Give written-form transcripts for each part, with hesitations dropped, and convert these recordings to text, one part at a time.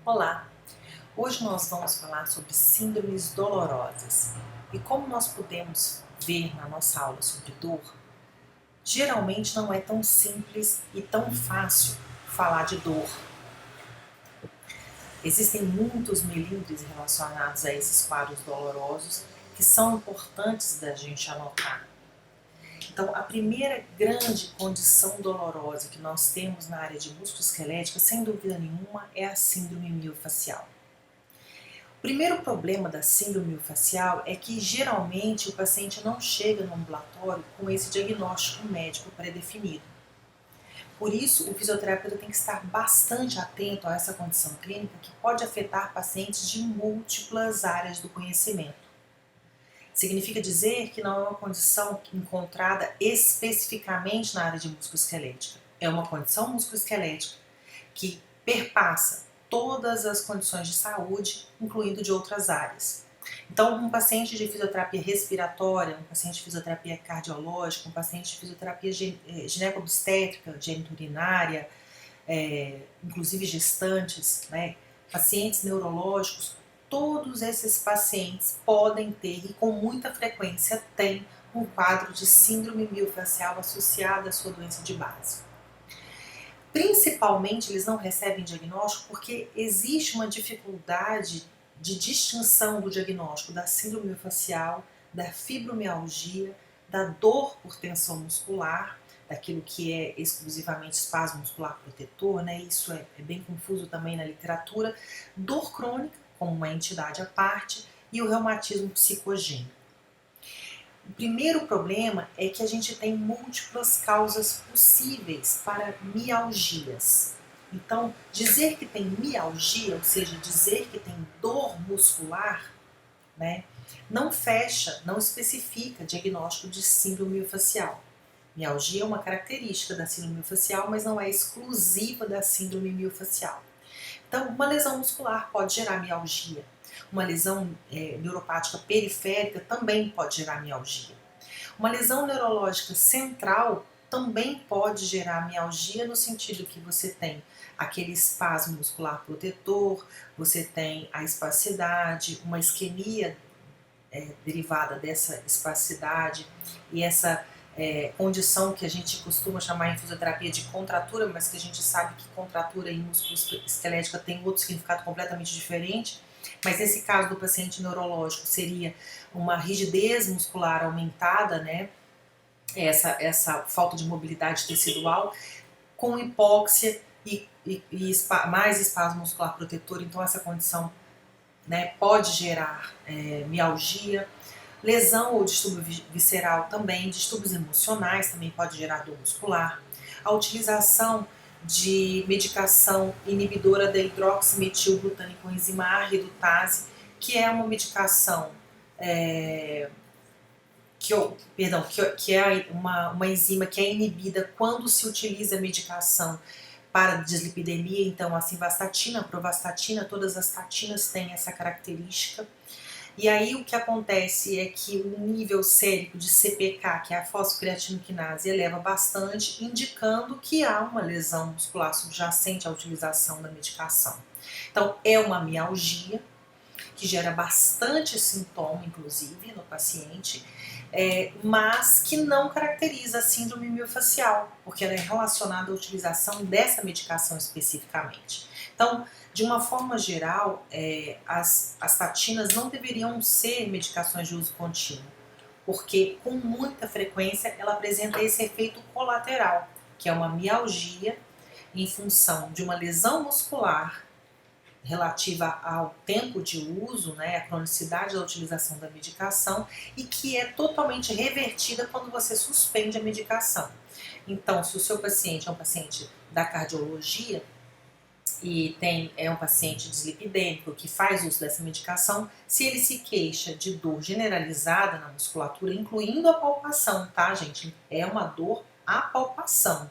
Olá! Hoje nós vamos falar sobre síndromes dolorosas. E como nós podemos ver na nossa aula sobre dor, geralmente não é tão simples e tão fácil falar de dor. Existem muitos melindres relacionados a esses quadros dolorosos que são importantes da gente anotar. Então, a primeira grande condição dolorosa que nós temos na área de músculo-esquelética, sem dúvida nenhuma, é a síndrome miofascial. O primeiro problema da síndrome miofascial é que geralmente o paciente não chega no ambulatório com esse diagnóstico médico pré-definido. Por isso, o fisioterapeuta tem que estar bastante atento a essa condição clínica que pode afetar pacientes de múltiplas áreas do conhecimento. Significa dizer que não é uma condição encontrada especificamente na área de músculo-esquelética. É uma condição músculo-esquelética que perpassa todas as condições de saúde, incluindo de outras áreas. Então, um paciente de fisioterapia respiratória, um paciente de fisioterapia cardiológica, um paciente de fisioterapia gineco-obstétrica, geniturinária, inclusive gestantes, né, pacientes neurológicos, todos esses pacientes podem ter e com muita frequência têm um quadro de síndrome miofascial associado à sua doença de base. Principalmente eles não recebem diagnóstico porque existe uma dificuldade de distinção do diagnóstico da síndrome miofascial, da fibromialgia, da dor por tensão muscular, daquilo que é exclusivamente espasmo muscular protetor, né? Isso é bem confuso também na literatura, dor crônica, como uma entidade à parte, e o reumatismo psicogênico. O primeiro problema é que a gente tem múltiplas causas possíveis para mialgias. Então, dizer que tem mialgia, ou seja, dizer que tem dor muscular, né, não fecha, não especifica diagnóstico de síndrome miofascial. Mialgia é uma característica da síndrome miofascial, mas não é exclusiva da síndrome miofascial. Então, uma lesão muscular pode gerar mialgia. Uma lesão neuropática periférica também pode gerar mialgia. Uma lesão neurológica central também pode gerar mialgia no sentido que você tem aquele espasmo muscular protetor, você tem a espasticidade, uma isquemia derivada dessa espasticidade e essa condição que a gente costuma chamar em fisioterapia de contratura, mas que a gente sabe que contratura em músculo esquelética tem outro significado completamente diferente. Mas nesse caso do paciente neurológico seria uma rigidez muscular aumentada, né? Essa falta de mobilidade tecidual, com hipóxia e mais espasmo muscular protetor, então essa condição, né, pode gerar mialgia. Lesão ou distúrbio visceral também, distúrbios emocionais também pode gerar dor muscular. A utilização de medicação inibidora da hidroximetilglutâmica com enzima A redutase, que é uma medicação que é uma enzima que é inibida quando se utiliza a medicação para dislipidemia, então a simvastatina, a provastatina, todas as statinas têm essa característica. E aí o que acontece é que o nível sérico de CPK, que é a fosfocreatinoquinase, eleva bastante, indicando que há uma lesão muscular subjacente à utilização da medicação. Então é uma mialgia, que gera bastante sintoma, inclusive, no paciente, mas que não caracteriza a síndrome miofascial, porque ela é relacionada à utilização dessa medicação especificamente. Então, de uma forma geral, as statinas não deveriam ser medicações de uso contínuo, porque com muita frequência ela apresenta esse efeito colateral, que é uma mialgia em função de uma lesão muscular relativa ao tempo de uso, né, a cronicidade da utilização da medicação, e que é totalmente revertida quando você suspende a medicação. Então, se o seu paciente é um paciente da cardiologia e é um paciente dislipidêmico que faz uso dessa medicação, se ele se queixa de dor generalizada na musculatura, incluindo a palpação, tá, gente? É uma dor à palpação.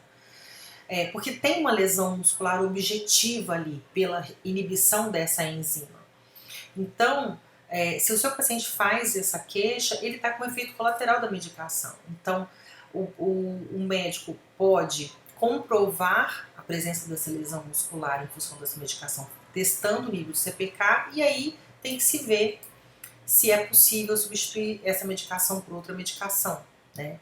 Porque tem uma lesão muscular objetiva ali pela inibição dessa enzima. Então, se o seu paciente faz essa queixa, ele está com efeito colateral da medicação. Então, o médico pode comprovar a presença dessa lesão muscular em função dessa medicação, testando o nível de CPK, e aí tem que se ver se é possível substituir essa medicação por outra medicação, né?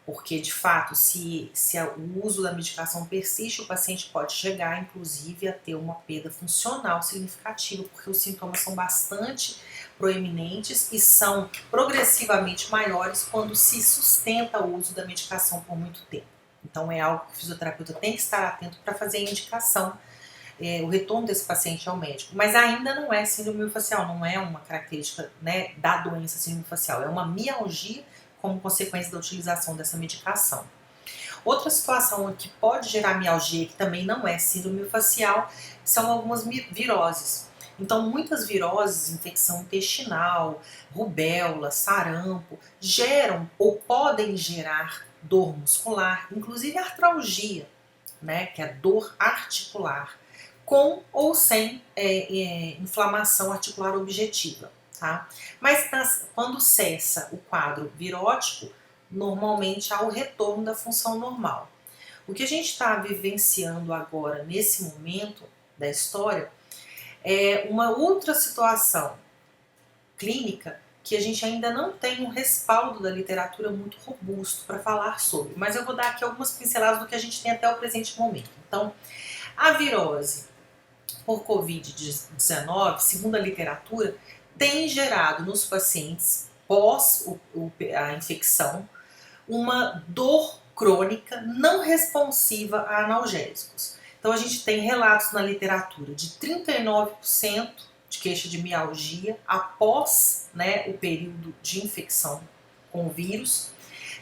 Porque, de fato, se o uso da medicação persiste, o paciente pode chegar, inclusive, a ter uma perda funcional significativa, porque os sintomas são bastante proeminentes e são progressivamente maiores quando se sustenta o uso da medicação por muito tempo. Então, é algo que o fisioterapeuta tem que estar atento para fazer a indicação, o retorno desse paciente ao médico. Mas ainda não é síndrome miofascial, não é uma característica, né, da doença síndrome miofascial, é uma mialgia como consequência da utilização dessa medicação. Outra situação que pode gerar mialgia, que também não é síndrome miofascial, são algumas viroses. Então, muitas viroses, infecção intestinal, rubéola, sarampo, geram ou podem gerar dor muscular, inclusive artralgia, né, que é dor articular, com ou sem inflamação articular objetiva. Tá? Mas quando cessa o quadro virótico, normalmente há o retorno da função normal. O que a gente está vivenciando agora, nesse momento da história, é uma outra situação clínica que a gente ainda não tem um respaldo da literatura muito robusto para falar sobre. Mas eu vou dar aqui algumas pinceladas do que a gente tem até o presente momento. Então, a virose por Covid-19, segundo a literatura, tem gerado nos pacientes, pós a infecção, uma dor crônica não responsiva a analgésicos. Então a gente tem relatos na literatura de 39% de queixa de mialgia após, né, o período de infecção com o vírus.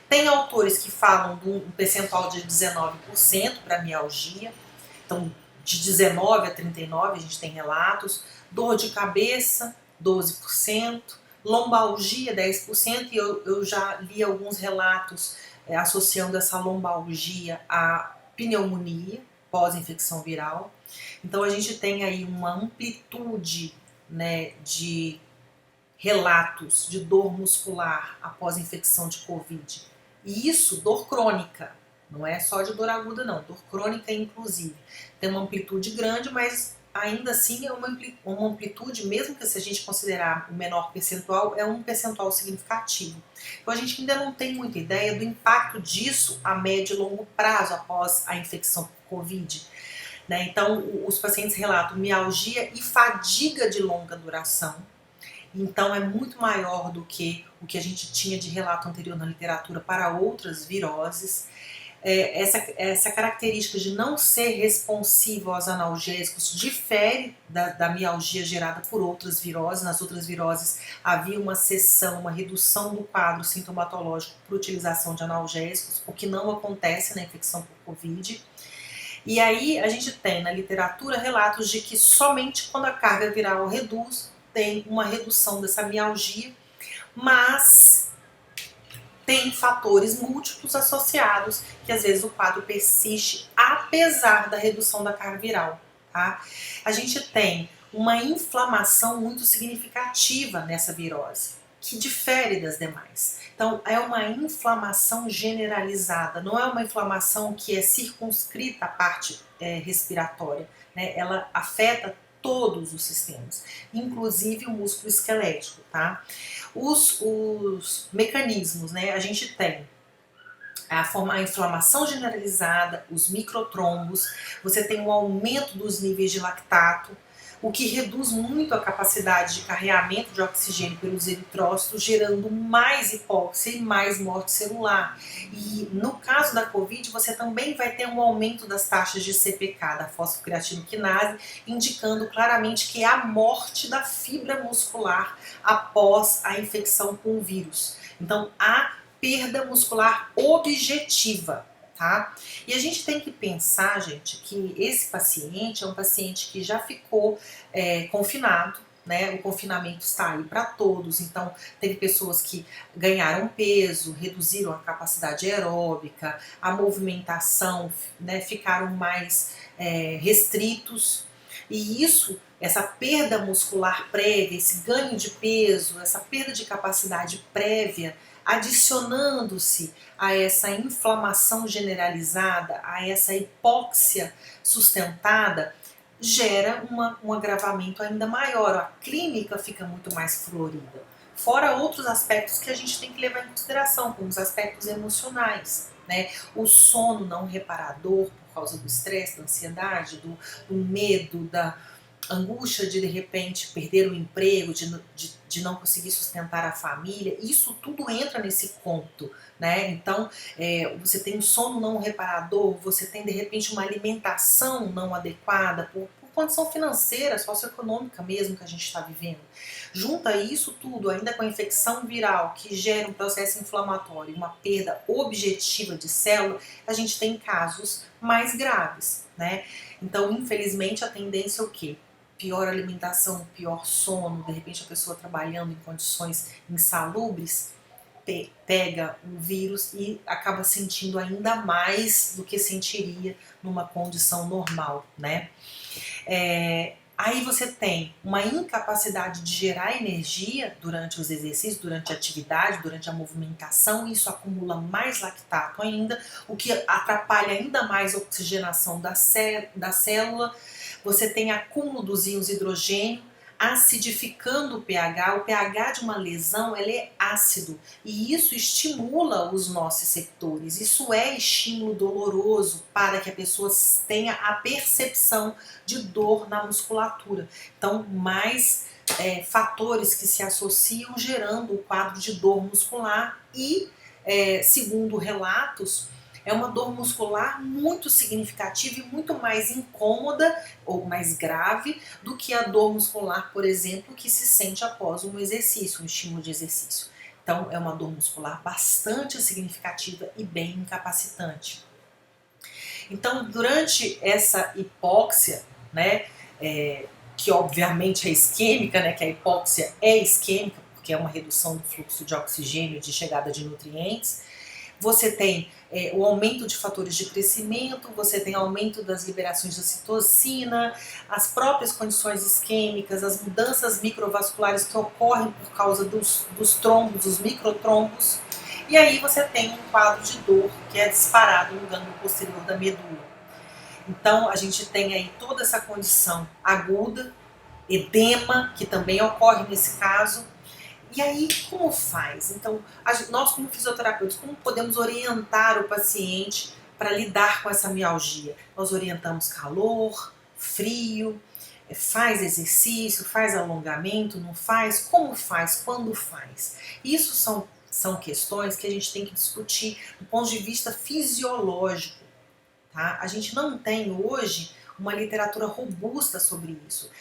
Tem autores que falam de um percentual de 19% para mialgia, então de 19 a 39 a gente tem relatos, dor de cabeça 12%, lombalgia 10%, e eu já li alguns relatos associando essa lombalgia à pneumonia pós-infecção viral. Então a gente tem aí uma amplitude, né, de relatos de dor muscular após infecção de Covid. E isso, dor crônica, não é só de dor aguda não, dor crônica inclusive. Tem uma amplitude grande, mas ainda assim é uma amplitude, mesmo que se a gente considerar o menor percentual, é um percentual significativo. Então a gente ainda não tem muita ideia do impacto disso a médio e longo prazo após a infecção por Covid. Né? Então os pacientes relatam mialgia e fadiga de longa duração. Então é muito maior do que o que a gente tinha de relato anterior na literatura para outras viroses. Essa característica de não ser responsivo aos analgésicos difere da mialgia gerada por outras viroses. Nas outras viroses havia uma cessão, uma redução do quadro sintomatológico por utilização de analgésicos, o que não acontece na infecção por Covid. E aí a gente tem na literatura relatos de que somente quando a carga viral reduz, tem uma redução dessa mialgia, mas tem fatores múltiplos associados que às vezes o quadro persiste apesar da redução da carga viral. Tá? A gente tem uma inflamação muito significativa nessa virose, que difere das demais. Então é uma inflamação generalizada, não é uma inflamação que é circunscrita à parte respiratória, né? Ela afeta todos os sistemas, inclusive o músculo esquelético, tá? Os mecanismos, né? A gente tem a inflamação generalizada, os microtrombos, você tem um aumento dos níveis de lactato, o que reduz muito a capacidade de carreamento de oxigênio pelos eritrócitos, gerando mais hipóxia e mais morte celular. E no caso da Covid, você também vai ter um aumento das taxas de CPK, da fosfocreatinoquinase, indicando claramente que é a morte da fibra muscular após a infecção com o vírus. Então, há perda muscular objetiva. Tá? E a gente tem que pensar, gente, que esse paciente é um paciente que já ficou confinado, né? O confinamento está aí para todos, então teve pessoas que ganharam peso, reduziram a capacidade aeróbica, a movimentação, né? Ficaram mais restritos, e isso, essa perda muscular prévia, esse ganho de peso, essa perda de capacidade prévia adicionando-se a essa inflamação generalizada, a essa hipóxia sustentada, gera um agravamento ainda maior. A clínica fica muito mais florida. Fora outros aspectos que a gente tem que levar em consideração, como os aspectos emocionais, né? O sono não reparador por causa do estresse, da ansiedade, do medo, da angústia de repente perder o emprego, de não conseguir sustentar a família, isso tudo entra nesse conto, né? Então, você tem um sono não reparador, você tem de repente uma alimentação não adequada, por condição financeira, socioeconômica mesmo que a gente está vivendo. Junta isso tudo, ainda com a infecção viral, que gera um processo inflamatório, uma perda objetiva de célula, a gente tem casos mais graves, né? Então, infelizmente, a tendência é o quê? Pior alimentação, pior sono, de repente a pessoa trabalhando em condições insalubres, pega o vírus e acaba sentindo ainda mais do que sentiria numa condição normal, né? Aí você tem uma incapacidade de gerar energia durante os exercícios, durante a atividade, durante a movimentação, e isso acumula mais lactato ainda, o que atrapalha ainda mais a oxigenação da célula. Você tem acúmulo dos íons hidrogênio, acidificando o pH de uma lesão ele é ácido e isso estimula os nociceptores, isso é estímulo doloroso para que a pessoa tenha a percepção de dor na musculatura. Então, mais fatores que se associam gerando o quadro de dor muscular e, segundo relatos, é uma dor muscular muito significativa e muito mais incômoda ou mais grave do que a dor muscular, por exemplo, que se sente após um exercício, um estímulo de exercício. Então, é uma dor muscular bastante significativa e bem incapacitante. Então, durante essa hipóxia, né, que obviamente é isquêmica, né, que a hipóxia é isquêmica, porque é uma redução do fluxo de oxigênio, de chegada de nutrientes, você tem o aumento de fatores de crescimento, você tem aumento das liberações de citocina, as próprias condições isquêmicas, as mudanças microvasculares que ocorrem por causa dos trombos, dos microtrombos, e aí você tem um quadro de dor que é disparado no gânglio posterior da medula. Então a gente tem aí toda essa condição aguda, edema, que também ocorre nesse caso. E aí, como faz? Então, nós como fisioterapeutas, como podemos orientar o paciente para lidar com essa mialgia? Nós orientamos calor, frio, faz exercício, faz alongamento, não faz? Como faz? Quando faz? Isso são questões que a gente tem que discutir do ponto de vista fisiológico. Tá? A gente não tem hoje uma literatura robusta sobre isso.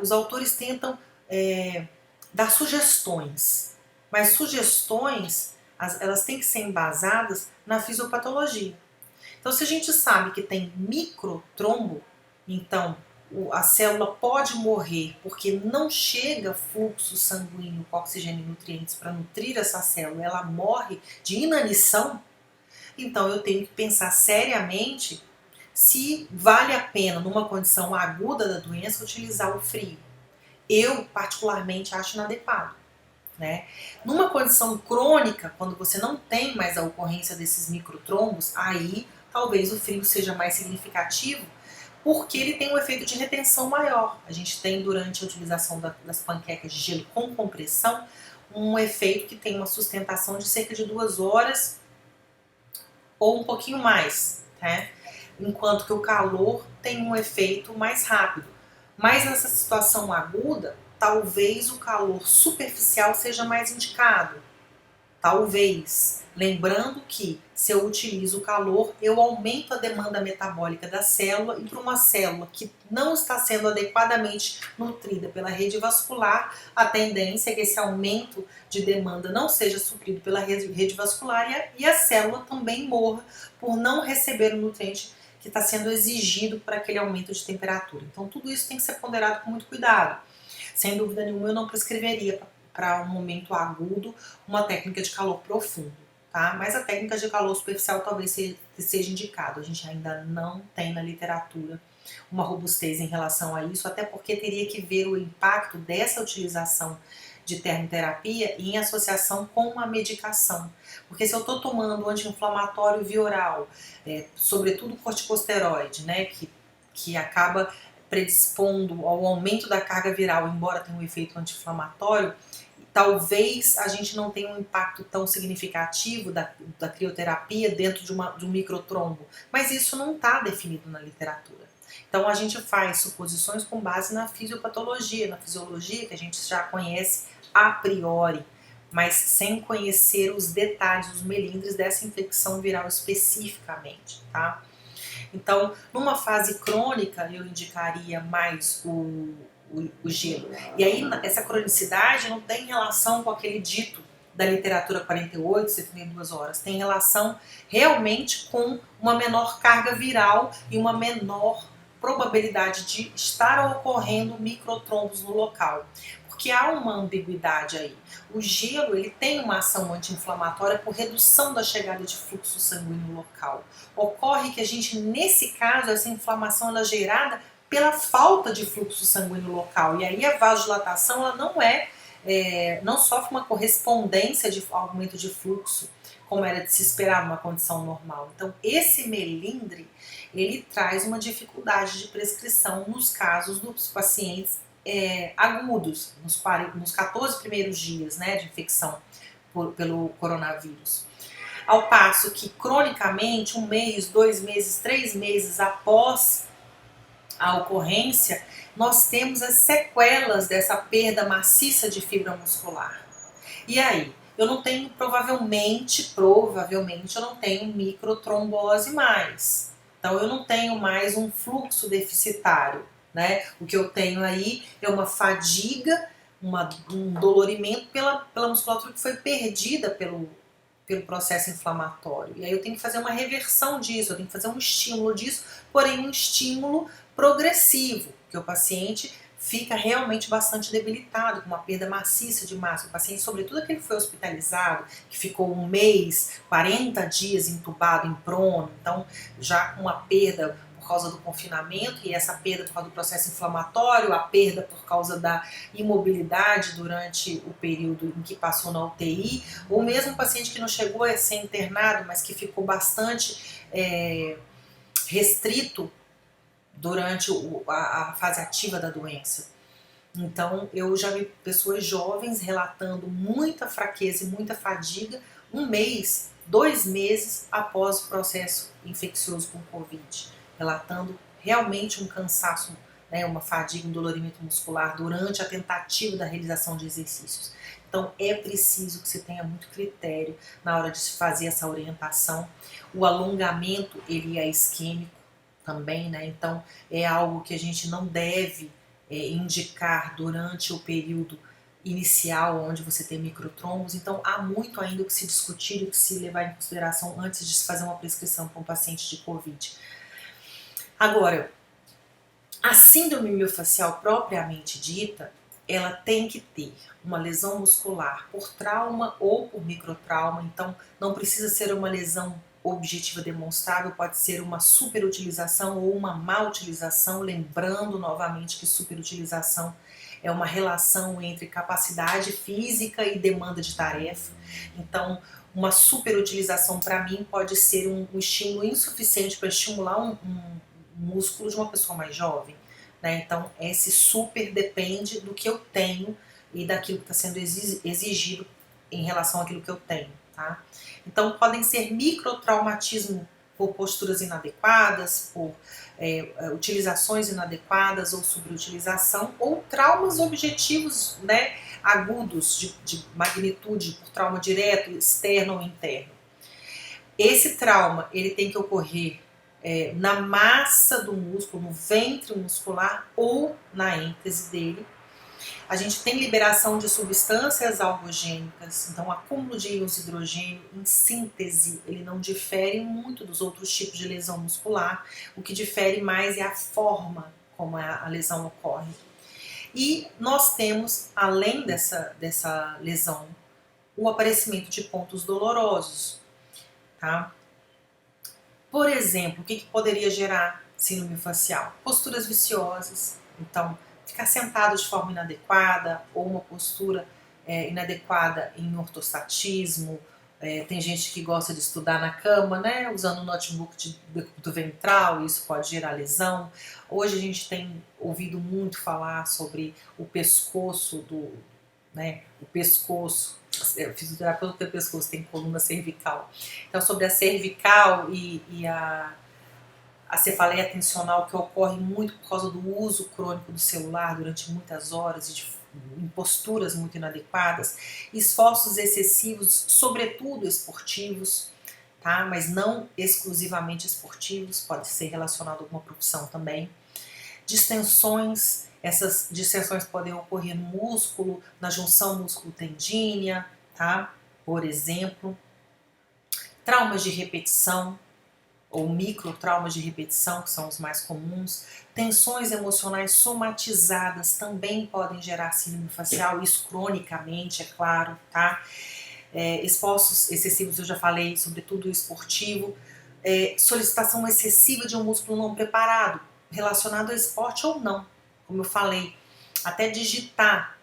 Os autores tentam dar sugestões, mas sugestões elas têm que ser embasadas na fisiopatologia. Então, se a gente sabe que tem microtrombo, então a célula pode morrer porque não chega fluxo sanguíneo com oxigênio e nutrientes para nutrir essa célula, ela morre de inanição, então eu tenho que pensar seriamente se vale a pena, numa condição aguda da doença, utilizar o frio. Eu, particularmente, acho inadequado. Né? Numa condição crônica, quando você não tem mais a ocorrência desses microtrombos, aí talvez o frio seja mais significativo, porque ele tem um efeito de retenção maior. A gente tem, durante a utilização das panquecas de gelo com compressão, um efeito que tem uma sustentação de cerca de 2 horas ou um pouquinho mais, né? Enquanto que o calor tem um efeito mais rápido. Mas nessa situação aguda, talvez o calor superficial seja mais indicado. Talvez. Lembrando que, se eu utilizo o calor, eu aumento a demanda metabólica da célula e para uma célula que não está sendo adequadamente nutrida pela rede vascular, a tendência é que esse aumento de demanda não seja suprido pela rede vascular e a célula também morra por não receber o nutriente que está sendo exigido para aquele aumento de temperatura. Então, tudo isso tem que ser ponderado com muito cuidado. Sem dúvida nenhuma, eu não prescreveria para um momento agudo uma técnica de calor profundo, tá? Mas a técnica de calor superficial talvez seja indicado. A gente ainda não tem na literatura uma robustez em relação a isso, até porque teria que ver o impacto dessa utilização de termoterapia em associação com uma medicação. Porque se eu estou tomando anti-inflamatório via oral, sobretudo corticosteroide, né, que acaba predispondo ao aumento da carga viral, embora tenha um efeito anti-inflamatório, talvez a gente não tenha um impacto tão significativo da crioterapia dentro de um microtrombo, mas isso não está definido na literatura. Então a gente faz suposições com base na fisiopatologia, na fisiologia que a gente já conhece a priori, mas sem conhecer os detalhes, os melindres dessa infecção viral especificamente, tá? Então, numa fase crônica, eu indicaria mais o gelo. E aí, essa cronicidade não tem relação com aquele dito da literatura 48, 72 horas. Tem relação realmente com uma menor carga viral e uma menor probabilidade de estar ocorrendo microtrombos no local. Porque há uma ambiguidade aí. O gelo ele tem uma ação anti-inflamatória por redução da chegada de fluxo sanguíneo local. Ocorre que a gente, nesse caso, essa inflamação ela é gerada pela falta de fluxo sanguíneo local. E aí a vasodilatação ela não sofre uma correspondência de aumento de fluxo, como era de se esperar numa condição normal. Então, esse melindre, ele traz uma dificuldade de prescrição nos casos dos pacientes agudos, nos 14 primeiros dias, né, de infecção pelo coronavírus. Ao passo que, cronicamente, 1 mês, 2 meses, 3 meses após a ocorrência, nós temos as sequelas dessa perda maciça de fibra muscular. E aí? Eu não tenho, provavelmente eu não tenho microtrombose mais. Então eu não tenho mais um fluxo deficitário, né? O que eu tenho aí é uma fadiga, um dolorimento pela musculatura que foi perdida pelo processo inflamatório. E aí eu tenho que fazer uma reversão disso, eu tenho que fazer um estímulo disso, porém um estímulo progressivo, que o paciente fica realmente bastante debilitado, com uma perda maciça de massa. O paciente, sobretudo aquele que foi hospitalizado, que ficou 1 mês, 40 dias entubado em prono, então já com uma perda por causa do confinamento, e essa perda por causa do processo inflamatório, a perda por causa da imobilidade durante o período em que passou na UTI, ou mesmo um paciente que não chegou a ser internado, mas que ficou bastante restrito durante a fase ativa da doença. Então, eu já vi pessoas jovens relatando muita fraqueza e muita fadiga 1 mês, 2 meses após o processo infeccioso com Covid, relatando realmente um cansaço, né, uma fadiga, um dolorimento muscular durante a tentativa da realização de exercícios. Então, é preciso que se tenha muito critério na hora de se fazer essa orientação. O alongamento, ele é isquêmico também, né? Então é algo que a gente não deve indicar durante o período inicial onde você tem microtrombos. Então há muito ainda o que se discutir e o que se levar em consideração antes de se fazer uma prescrição para um paciente de Covid. Agora, a síndrome miofascial propriamente dita, ela tem que ter uma lesão muscular por trauma ou por microtrauma, então não precisa ser uma lesão objetiva demonstrável, pode ser uma superutilização ou uma má utilização, lembrando novamente que superutilização é uma relação entre capacidade física e demanda de tarefa. Então, uma superutilização para mim pode ser um estímulo insuficiente para estimular um músculo de uma pessoa mais jovem, né? Então, esse super depende do que eu tenho e daquilo que está sendo exigido em relação àquilo que eu tenho, tá? Então, podem ser microtraumatismo por posturas inadequadas, por utilizações inadequadas ou subutilização, ou traumas objetivos, né, agudos de magnitude, por trauma direto, externo ou interno. Esse trauma ele tem que ocorrer na massa do músculo, no ventre muscular ou na êntese dele. A gente tem liberação de substâncias algogênicas, então o acúmulo de íons de hidrogênio em síntese, ele não difere muito dos outros tipos de lesão muscular, o que difere mais é a forma como a lesão ocorre. E nós temos, além dessa lesão, o aparecimento de pontos dolorosos, tá? Por exemplo, o que poderia gerar síndrome facial? Posturas viciosas, então ficar sentado de forma inadequada ou uma postura inadequada em ortostatismo. Tem gente que gosta de estudar na cama, né, usando o notebook de decúbito ventral, isso pode gerar lesão. Hoje a gente tem ouvido muito falar sobre o pescoço o pescoço, fisioterapeuta tem pescoço, tem coluna cervical. Então, sobre a cervical e a cefaleia tensional, que ocorre muito por causa do uso crônico do celular durante muitas horas e em posturas muito inadequadas, esforços excessivos, sobretudo esportivos, tá? Mas não exclusivamente esportivos, pode ser relacionado a alguma profissão também. Distensões, essas distensões podem ocorrer no músculo, na junção músculo-tendínea, tá? Por exemplo, traumas de repetição, ou microtraumas de repetição, que são os mais comuns. Tensões emocionais somatizadas também podem gerar síndrome facial, isso cronicamente, é claro, tá? Esforços excessivos, eu já falei, sobretudo o esportivo. Solicitação excessiva de um músculo não preparado, relacionado ao esporte ou não, como eu falei. Até digitar,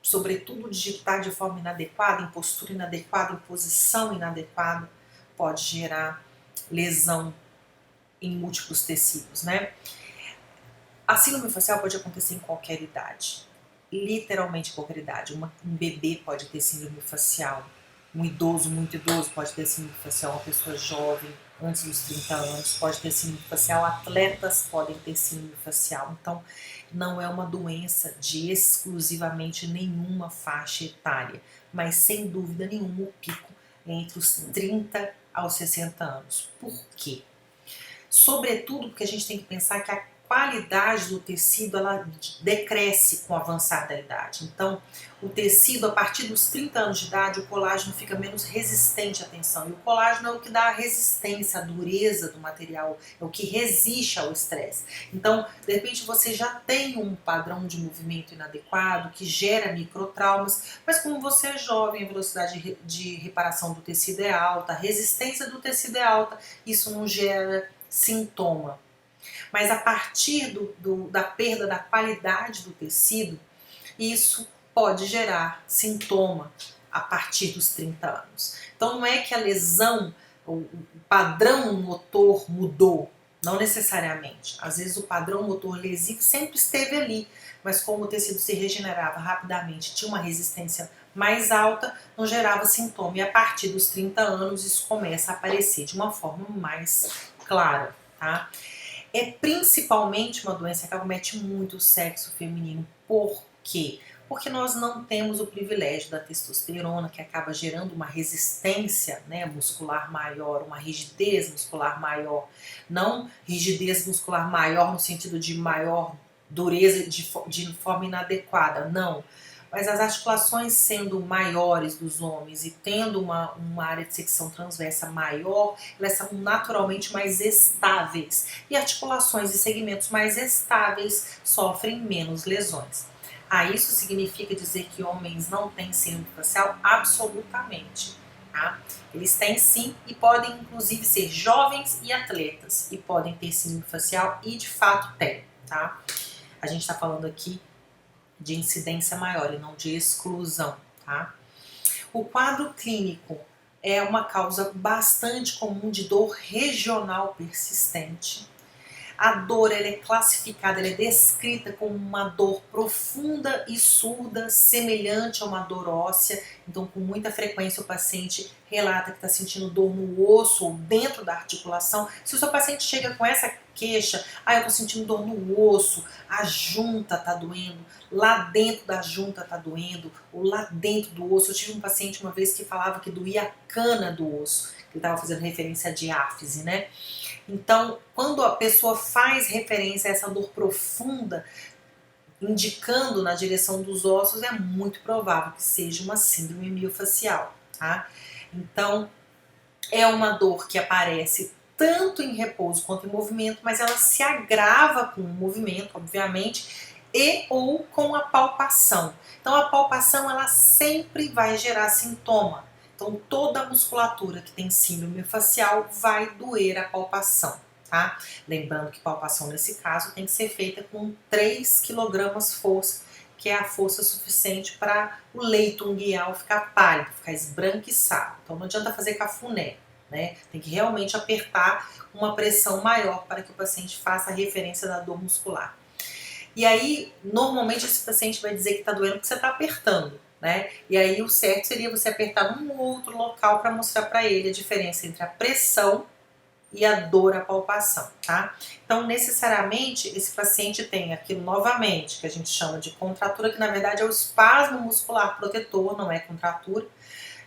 sobretudo digitar de forma inadequada, em postura inadequada, em posição inadequada, pode gerar lesão em múltiplos tecidos, né? A síndrome facial pode acontecer em qualquer idade, literalmente qualquer idade. Um bebê pode ter síndrome facial, um idoso, muito idoso, pode ter síndrome facial, uma pessoa jovem, antes dos 30 anos, pode ter síndrome facial, atletas podem ter síndrome facial. Então, não é uma doença de exclusivamente nenhuma faixa etária, mas sem dúvida nenhuma o pico é entre os 30 aos 60 anos. Por quê? Sobretudo porque a gente tem que pensar que a qualidade do tecido ela decresce com o avançar da idade. Então, o tecido, a partir dos 30 anos de idade, o colágeno fica menos resistente à tensão. E o colágeno é o que dá a resistência, a dureza do material, é o que resiste ao estresse. Então, de repente, você já tem um padrão de movimento inadequado, que gera microtraumas, mas como você é jovem, a velocidade de reparação do tecido é alta, a resistência do tecido é alta, isso não gera sintoma. Mas a partir da perda da qualidade do tecido, isso pode gerar sintoma a partir dos 30 anos. Então não é que a lesão, o padrão motor mudou, não necessariamente. Às vezes o padrão motor lesivo sempre esteve ali, mas como o tecido se regenerava rapidamente, tinha uma resistência mais alta, não gerava sintoma. E a partir dos 30 anos isso começa a aparecer de uma forma mais clara, tá? É principalmente uma doença que acomete muito o sexo feminino. Por quê? Porque nós não temos o privilégio da testosterona, que acaba gerando uma resistência, né, muscular maior, uma rigidez muscular maior. Não rigidez muscular maior no sentido de maior dureza de forma inadequada, não. Mas as articulações sendo maiores dos homens e tendo uma área de secção transversa maior, elas são naturalmente mais estáveis. E articulações e segmentos mais estáveis sofrem menos lesões. Isso significa dizer que homens não têm síndrome facial? Absolutamente. Tá? Eles têm sim e podem inclusive ser jovens e atletas e podem ter síndrome facial e de fato têm. Tá? A gente está falando aqui de incidência maior e não de exclusão, tá? O quadro clínico é uma causa bastante comum de dor regional persistente. A dor ela é classificada, ela é descrita como uma dor profunda e surda, semelhante a uma dor óssea. Então, com muita frequência, o paciente relata que está sentindo dor no osso ou dentro da articulação. Se o seu paciente chega com essa queixa, eu estou sentindo dor no osso, a junta está doendo, lá dentro da junta está doendo, ou lá dentro do osso. Eu tive um paciente uma vez que falava que doía a cana do osso, que ele estava fazendo referência à diáfise, né? Então, quando a pessoa faz referência a essa dor profunda, indicando na direção dos ossos, é muito provável que seja uma síndrome miofacial, tá? Então, é uma dor que aparece tanto em repouso quanto em movimento, mas ela se agrava com o movimento, obviamente, e ou com a palpação. Então, a palpação, ela sempre vai gerar sintoma. Então, toda a musculatura que tem síndrome facial vai doer a palpação, tá? Lembrando que palpação, nesse caso, tem que ser feita com 3 kg força, que é a força suficiente para o leito unguial ficar pálido, ficar esbranquiçado. Então não adianta fazer cafuné, né? Tem que realmente apertar uma pressão maior para que o paciente faça a referência da dor muscular. E aí, normalmente esse paciente vai dizer que está doendo porque você está apertando, né? E aí o certo seria você apertar num outro local para mostrar para ele a diferença entre a pressão e a dor, a palpação, tá? Então, necessariamente, esse paciente tem aquilo novamente, que a gente chama de contratura, que na verdade é o espasmo muscular protetor, não é contratura.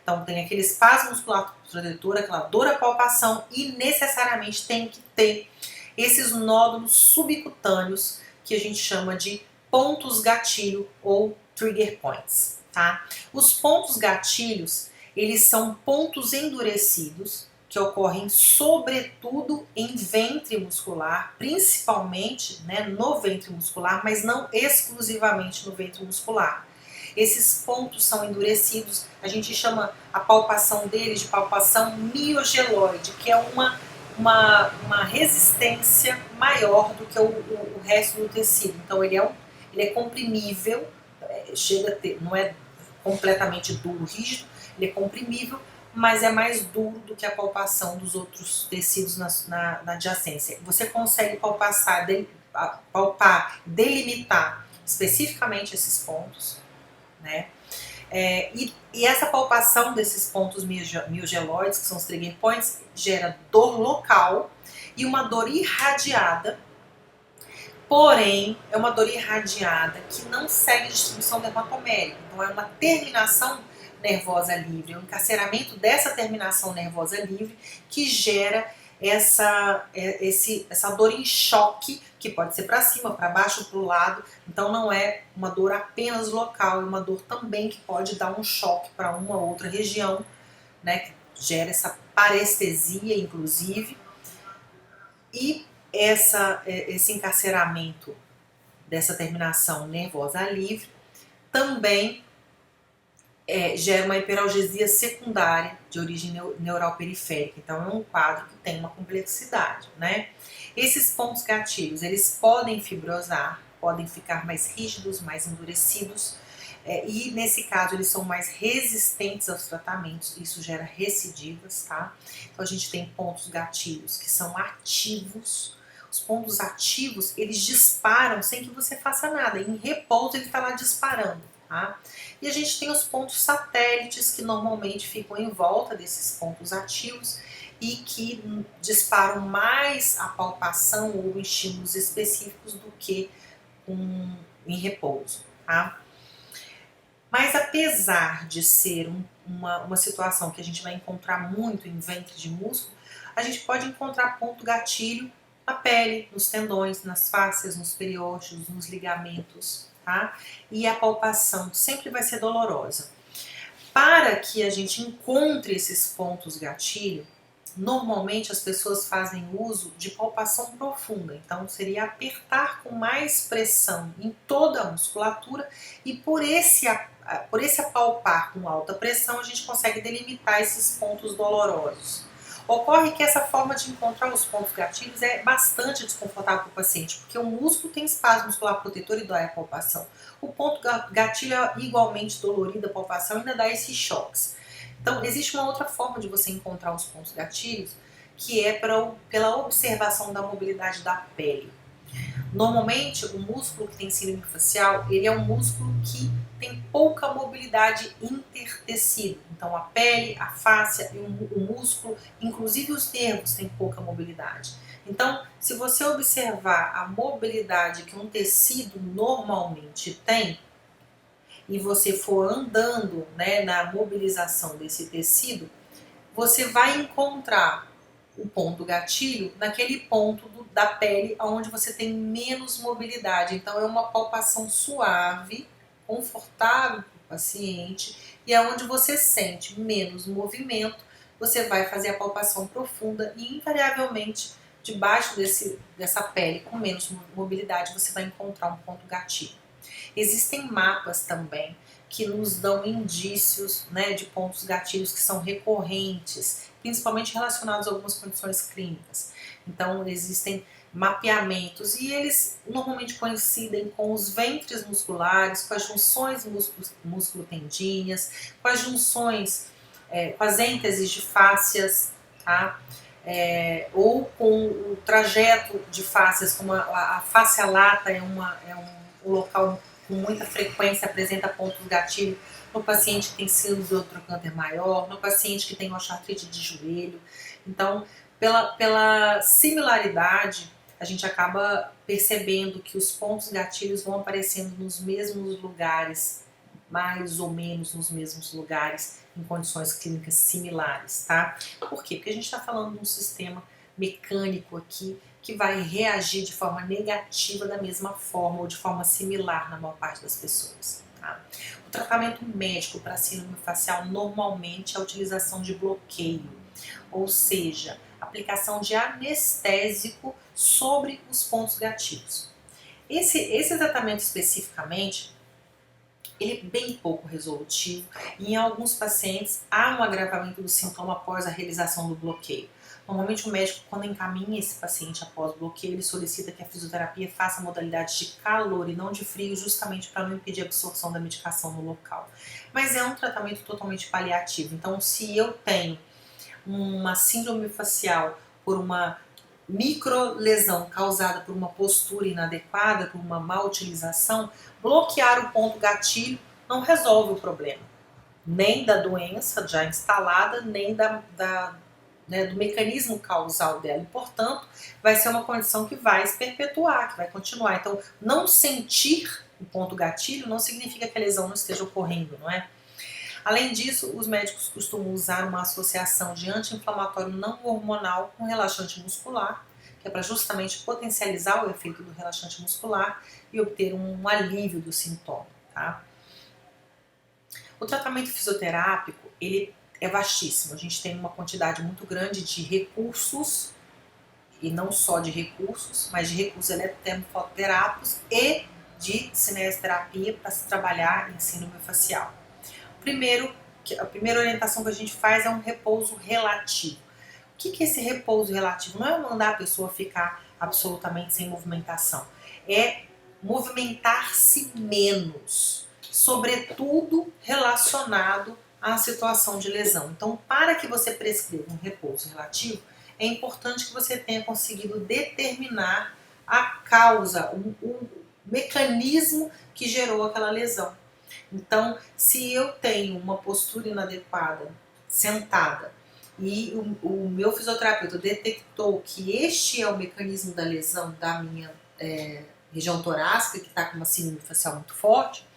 Então, tem aquele espasmo muscular protetor, aquela dor, a palpação, e necessariamente tem que ter esses nódulos subcutâneos, que a gente chama de pontos gatilho ou trigger points, tá? Os pontos gatilhos, eles são pontos endurecidos, que ocorrem sobretudo em ventre muscular, principalmente, né, no ventre muscular, mas não exclusivamente no ventre muscular. Esses pontos são endurecidos, a gente chama a palpação deles de palpação miogeloide, que é uma resistência maior do que o resto do tecido. Então ele é comprimível, chega a ter, não é completamente duro, rígido, ele é comprimível, mas é mais duro do que a palpação dos outros tecidos na adjacência. Você consegue palpar, delimitar especificamente esses pontos, né? E essa palpação desses pontos miogeloides, que são os trigger points, gera dor local e uma dor irradiada, porém é uma dor irradiada que não segue distribuição dermatomérica, então é uma terminação nervosa livre, um encarceramento dessa terminação nervosa livre que gera essa dor em choque, que pode ser para cima, para baixo, para o lado. Então não é uma dor apenas local, é uma dor também que pode dar um choque para uma outra região, né, que gera essa parestesia, inclusive. E esse encarceramento dessa terminação nervosa livre também gera uma hiperalgesia secundária de origem neural periférica. Então é um quadro que tem uma complexidade, né? Esses pontos gatilhos, eles podem fibrosar, podem ficar mais rígidos, mais endurecidos, e nesse caso eles são mais resistentes aos tratamentos, isso gera recidivas, tá? Então a gente tem pontos gatilhos que são ativos. Os pontos ativos, eles disparam sem que você faça nada, em repouso ele está lá disparando, tá? E a gente tem os pontos satélites, que normalmente ficam em volta desses pontos ativos e que disparam mais a palpação ou estímulos específicos do que em repouso, tá? Mas apesar de ser uma situação que a gente vai encontrar muito em ventre de músculo, a gente pode encontrar ponto gatilho na pele, nos tendões, nas fáscias, nos periósteos, nos ligamentos, tá? E a palpação sempre vai ser dolorosa. Para que a gente encontre esses pontos gatilho, normalmente as pessoas fazem uso de palpação profunda. Então seria apertar com mais pressão em toda a musculatura e por esse apalpar com alta pressão a gente consegue delimitar esses pontos dolorosos. Ocorre que essa forma de encontrar os pontos gatilhos é bastante desconfortável para o paciente, porque o músculo tem espasmo muscular protetor e dói a palpação. O ponto gatilho é igualmente dolorido, a palpação ainda dá esses choques. Então, existe uma outra forma de você encontrar os pontos gatilhos, que é pela observação da mobilidade da pele. Normalmente, o músculo que tem síndrome facial, ele é um músculo que tem pouca mobilidade intertecido. Então, a pele, a fáscia e o músculo, inclusive os nervos, têm pouca mobilidade. Então, se você observar a mobilidade que um tecido normalmente tem, e você for andando, né, na mobilização desse tecido, você vai encontrar o ponto gatilho naquele ponto da pele onde você tem menos mobilidade. Então é uma palpação suave, confortável para o paciente, e é onde você sente menos movimento, você vai fazer a palpação profunda e invariavelmente debaixo dessa pele com menos mobilidade você vai encontrar um ponto gatilho. Existem mapas também que nos dão indícios, né, de pontos gatilhos que são recorrentes, principalmente relacionados a algumas condições clínicas. Então existem mapeamentos, e eles normalmente coincidem com os ventres musculares, com as junções músculo-tendíneas, com as junções, com as ênteses de fáscias, tá? Ou com o trajeto de fáscias, como a fáscia lata um local com muita frequência apresenta pontos gatilho no paciente que tem síndrome do trocânter maior, no paciente que tem osteoartrite de joelho. Então, pela similaridade, a gente acaba percebendo que os pontos gatilhos vão aparecendo nos mesmos lugares, mais ou menos nos mesmos lugares, em condições clínicas similares, tá? Por quê? Porque a gente está falando de um sistema mecânico aqui que vai reagir de forma negativa da mesma forma ou de forma similar na maior parte das pessoas, tá? O tratamento médico para síndrome facial normalmente é a utilização de bloqueio, ou seja, aplicação de anestésico sobre os pontos gatilhos. Esse tratamento especificamente, ele é bem pouco resolutivo e em alguns pacientes há um agravamento do sintoma após a realização do bloqueio. Normalmente o médico, quando encaminha esse paciente após o bloqueio, ele solicita que a fisioterapia faça modalidade de calor e não de frio, justamente para não impedir a absorção da medicação no local. Mas é um tratamento totalmente paliativo, então se eu tenho uma síndrome facial por uma microlesão causada por uma postura inadequada, por uma má utilização, bloquear o ponto gatilho não resolve o problema, nem da doença já instalada, nem do mecanismo causal dela. E, portanto, vai ser uma condição que vai se perpetuar, que vai continuar. Então, não sentir o ponto gatilho não significa que a lesão não esteja ocorrendo, não é? Além disso, os médicos costumam usar uma associação de anti-inflamatório não hormonal com relaxante muscular, que é para justamente potencializar o efeito do relaxante muscular e obter um alívio do sintoma, tá? O tratamento fisioterápico, ele é vastíssimo. A gente tem uma quantidade muito grande de recursos, e não só de recursos, mas de recursos eletroterápicos e de cinesioterapia para se trabalhar em síndrome facial. A primeira orientação que a gente faz é um repouso relativo. O que é esse repouso relativo? Não é mandar a pessoa ficar absolutamente sem movimentação. É movimentar-se menos, sobretudo relacionado à situação de lesão. Então, para que você prescreva um repouso relativo, é importante que você tenha conseguido determinar a causa, o mecanismo que gerou aquela lesão. Então, se eu tenho uma postura inadequada, sentada, e o meu fisioterapeuta detectou que este é o mecanismo da lesão da minha região torácica, que está com uma síndrome facial muito forte,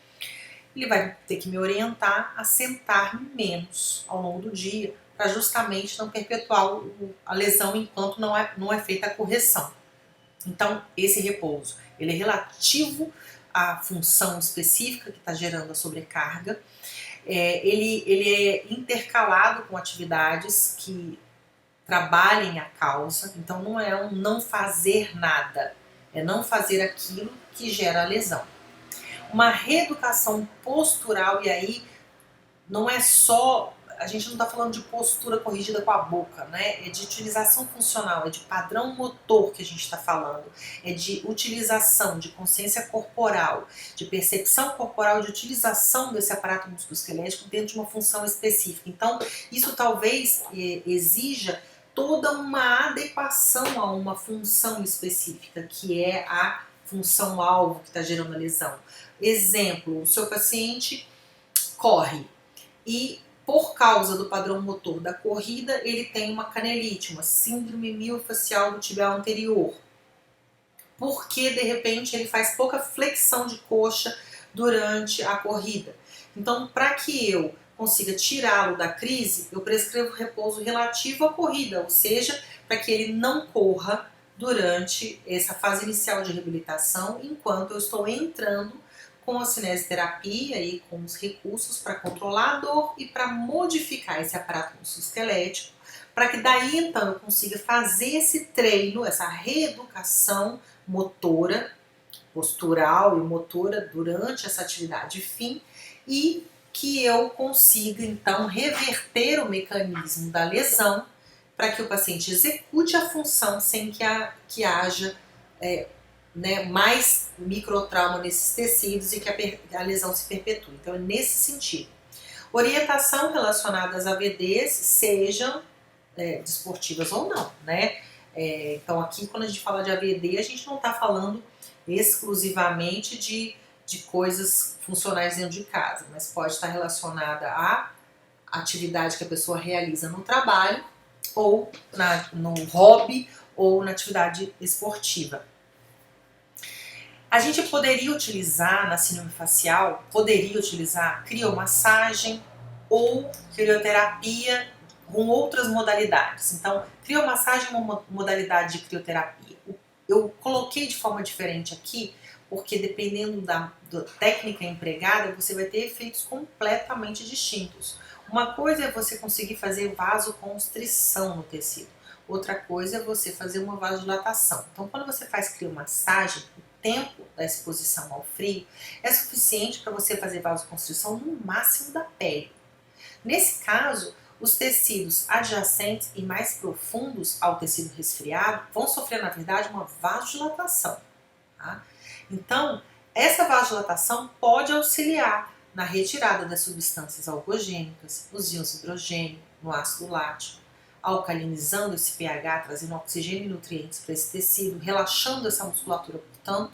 ele vai ter que me orientar a sentar menos ao longo do dia, para justamente não perpetuar a lesão enquanto não é feita a correção. Então, esse repouso, ele é relativo à função específica que está gerando a sobrecarga. Ele é intercalado com atividades que trabalhem a causa, então não é um não fazer nada, é não fazer aquilo que gera a lesão. Uma reeducação postural, e aí não é só, a gente não está falando de postura corrigida com a boca, né? É de utilização funcional, é de padrão motor que a gente está falando, é de utilização de consciência corporal, de percepção corporal, de utilização desse aparato musculoesquelético dentro de uma função específica. Então, isso talvez exija toda uma adequação a uma função específica, que é a função-alvo que está gerando a lesão. Exemplo, o seu paciente corre e, por causa do padrão motor da corrida, ele tem uma canelite, uma síndrome miofacial do tibial anterior. Porque, de repente, ele faz pouca flexão de coxa durante a corrida. Então, para que eu consiga tirá-lo da crise, eu prescrevo repouso relativo à corrida, ou seja, para que ele não corra durante essa fase inicial de reabilitação, enquanto eu estou entrando com a cinesioterapia e com os recursos para controlar a dor e para modificar esse aparato musculoesquelético, para que daí então eu consiga fazer esse treino, essa reeducação motora, postural e motora durante essa atividade fim, e que eu consiga então reverter o mecanismo da lesão para que o paciente execute a função sem que haja né, mais microtrauma nesses tecidos e que a lesão se perpetue. Então é nesse sentido. Orientação relacionada às AVDs, sejam desportivas ou não, né? Então aqui quando a gente fala de AVD, a gente não está falando exclusivamente de coisas funcionais dentro de casa, mas pode estar relacionada à atividade que a pessoa realiza no trabalho, ou no hobby, ou na atividade esportiva. A gente poderia utilizar na síndrome facial, criomassagem ou crioterapia com outras modalidades. Então, criomassagem é uma modalidade de crioterapia. Eu coloquei de forma diferente aqui, porque dependendo da técnica empregada, você vai ter efeitos completamente distintos. Uma coisa é você conseguir fazer vasoconstrição no tecido. Outra coisa é você fazer uma vasodilatação. Então, quando você faz criomassagem, o tempo da exposição ao frio é suficiente para você fazer vasoconstrição no máximo da pele. Nesse caso, os tecidos adjacentes e mais profundos ao tecido resfriado vão sofrer, na verdade, uma vasodilatação. Tá? Então, essa vasodilatação pode auxiliar na retirada das substâncias algogênicas, os íons hidrogênio, no ácido lático, alcalinizando esse pH, trazendo oxigênio e nutrientes para esse tecido, relaxando essa musculatura, portanto,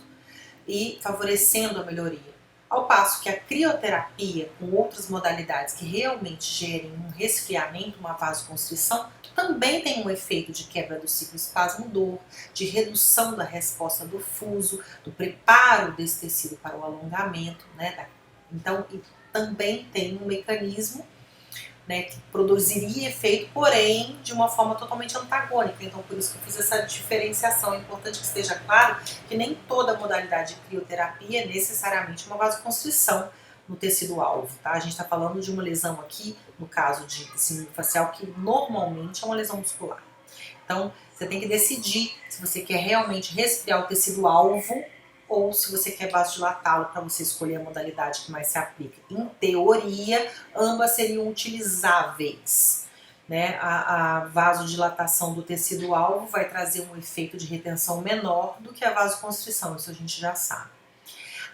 e favorecendo a melhoria. Ao passo que a crioterapia, com outras modalidades que realmente gerem um resfriamento, uma vasoconstrição, também tem um efeito de quebra do ciclo espasmo-dor, de redução da resposta do fuso, do preparo desse tecido para o alongamento, né? Então, também tem um mecanismo, né, que produziria efeito, porém de uma forma totalmente antagônica. Então, por isso que eu fiz essa diferenciação. É importante que esteja claro que nem toda modalidade de crioterapia é necessariamente uma vasoconstrição no tecido-alvo. Tá? A gente está falando de uma lesão aqui, no caso de síndrome facial, que normalmente é uma lesão muscular. Então, você tem que decidir se você quer realmente resfriar o tecido-alvo ou se você quer vasodilatá-lo, para você escolher a modalidade que mais se aplica. Em teoria, ambas seriam utilizáveis. Né? A vasodilatação do tecido-alvo vai trazer um efeito de retenção menor do que a vasoconstrição, isso a gente já sabe.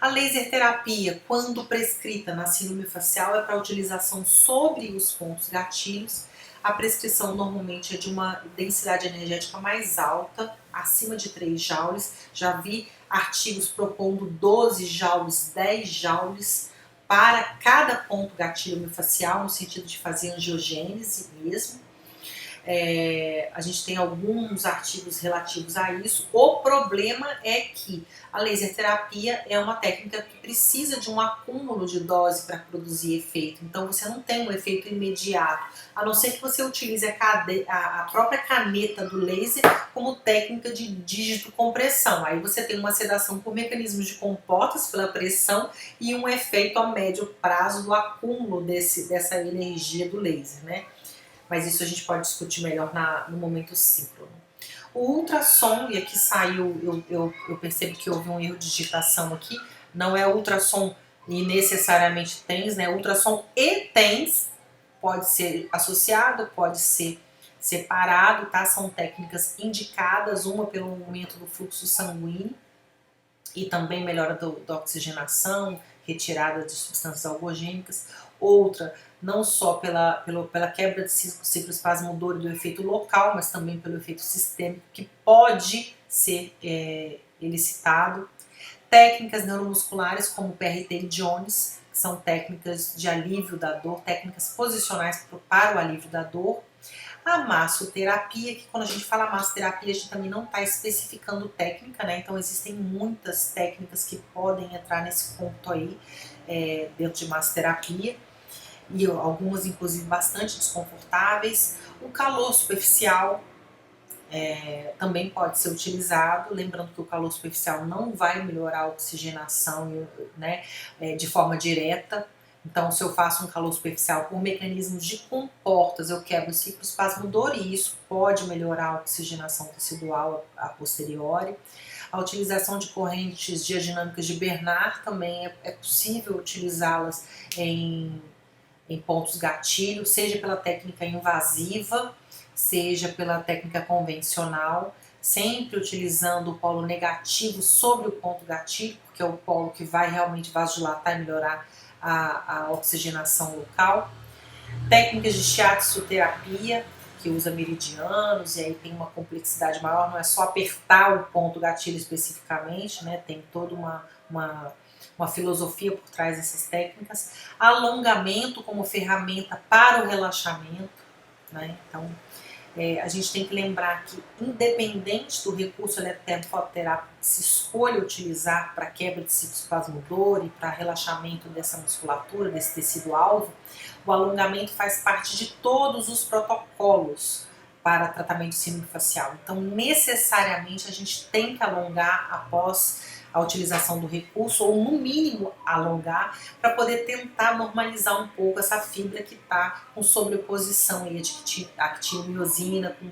A laser terapia, quando prescrita na síndrome facial, é para utilização sobre os pontos gatilhos. A prescrição normalmente é de uma densidade energética mais alta, acima de 3 joules. Já vi artigos propondo 12 joules, 10 joules para cada ponto gatilho miofascial, no sentido de fazer angiogênese mesmo. A gente tem alguns artigos relativos a isso. O problema é que a laser terapia é uma técnica que precisa de um acúmulo de dose para produzir efeito. Então você não tem um efeito imediato, a não ser que você utilize a própria caneta do laser como técnica de dígito compressão. Aí você tem uma sedação por mecanismos de comportas pela pressão e um efeito a médio prazo do acúmulo dessa energia do laser, né? Mas isso a gente pode discutir melhor no momento síncrono. O ultrassom, e aqui saiu, eu percebo que houve um erro de digitação aqui, não é ultrassom e necessariamente TENS, né? Ultrassom e TENS pode ser associado, pode ser separado, tá? São técnicas indicadas, uma pelo aumento do fluxo sanguíneo e também melhora da oxigenação, retirada de substâncias algogênicas. Outra, não só pela quebra de ciclo espasmodor e do efeito local, mas também pelo efeito sistêmico, que pode ser elicitado. Técnicas neuromusculares como o PRT e Jones, que são técnicas de alívio da dor, técnicas posicionais para o alívio da dor. A massoterapia, que quando a gente fala massoterapia, a gente também não está especificando técnica, né? Então existem muitas técnicas que podem entrar nesse ponto aí, dentro de massoterapia, e algumas inclusive bastante desconfortáveis. O calor superficial também pode ser utilizado, lembrando que o calor superficial não vai melhorar a oxigenação, né, de forma direta. Então, se eu faço um calor superficial por mecanismos de comportas, eu quebro o ciclo espasmodor e isso pode melhorar a oxigenação tecidual a posteriori. A utilização de correntes diadinâmicas de Bernard também é possível utilizá-las em pontos gatilho, seja pela técnica invasiva, seja pela técnica convencional. sempre utilizando o polo negativo sobre o ponto gatilho, porque é o polo que vai realmente vasodilatar e melhorar a oxigenação local. Técnicas de shiatsu terapia, que usa meridianos, e aí tem uma complexidade maior, não é só apertar o ponto gatilho especificamente, né? Tem toda uma filosofia por trás dessas técnicas. Alongamento como ferramenta para o relaxamento, né? Então, a gente tem que lembrar que, independente do recurso eletroterápico que se escolha utilizar para quebra de ciclo espasmodor e para relaxamento dessa musculatura, desse tecido-alvo, o alongamento faz parte de todos os protocolos para tratamento de síndrome facial. Então, necessariamente, a gente tem que alongar após a utilização do recurso, ou no mínimo alongar, para poder tentar normalizar um pouco essa fibra que está com sobreposição de actina-miosina, com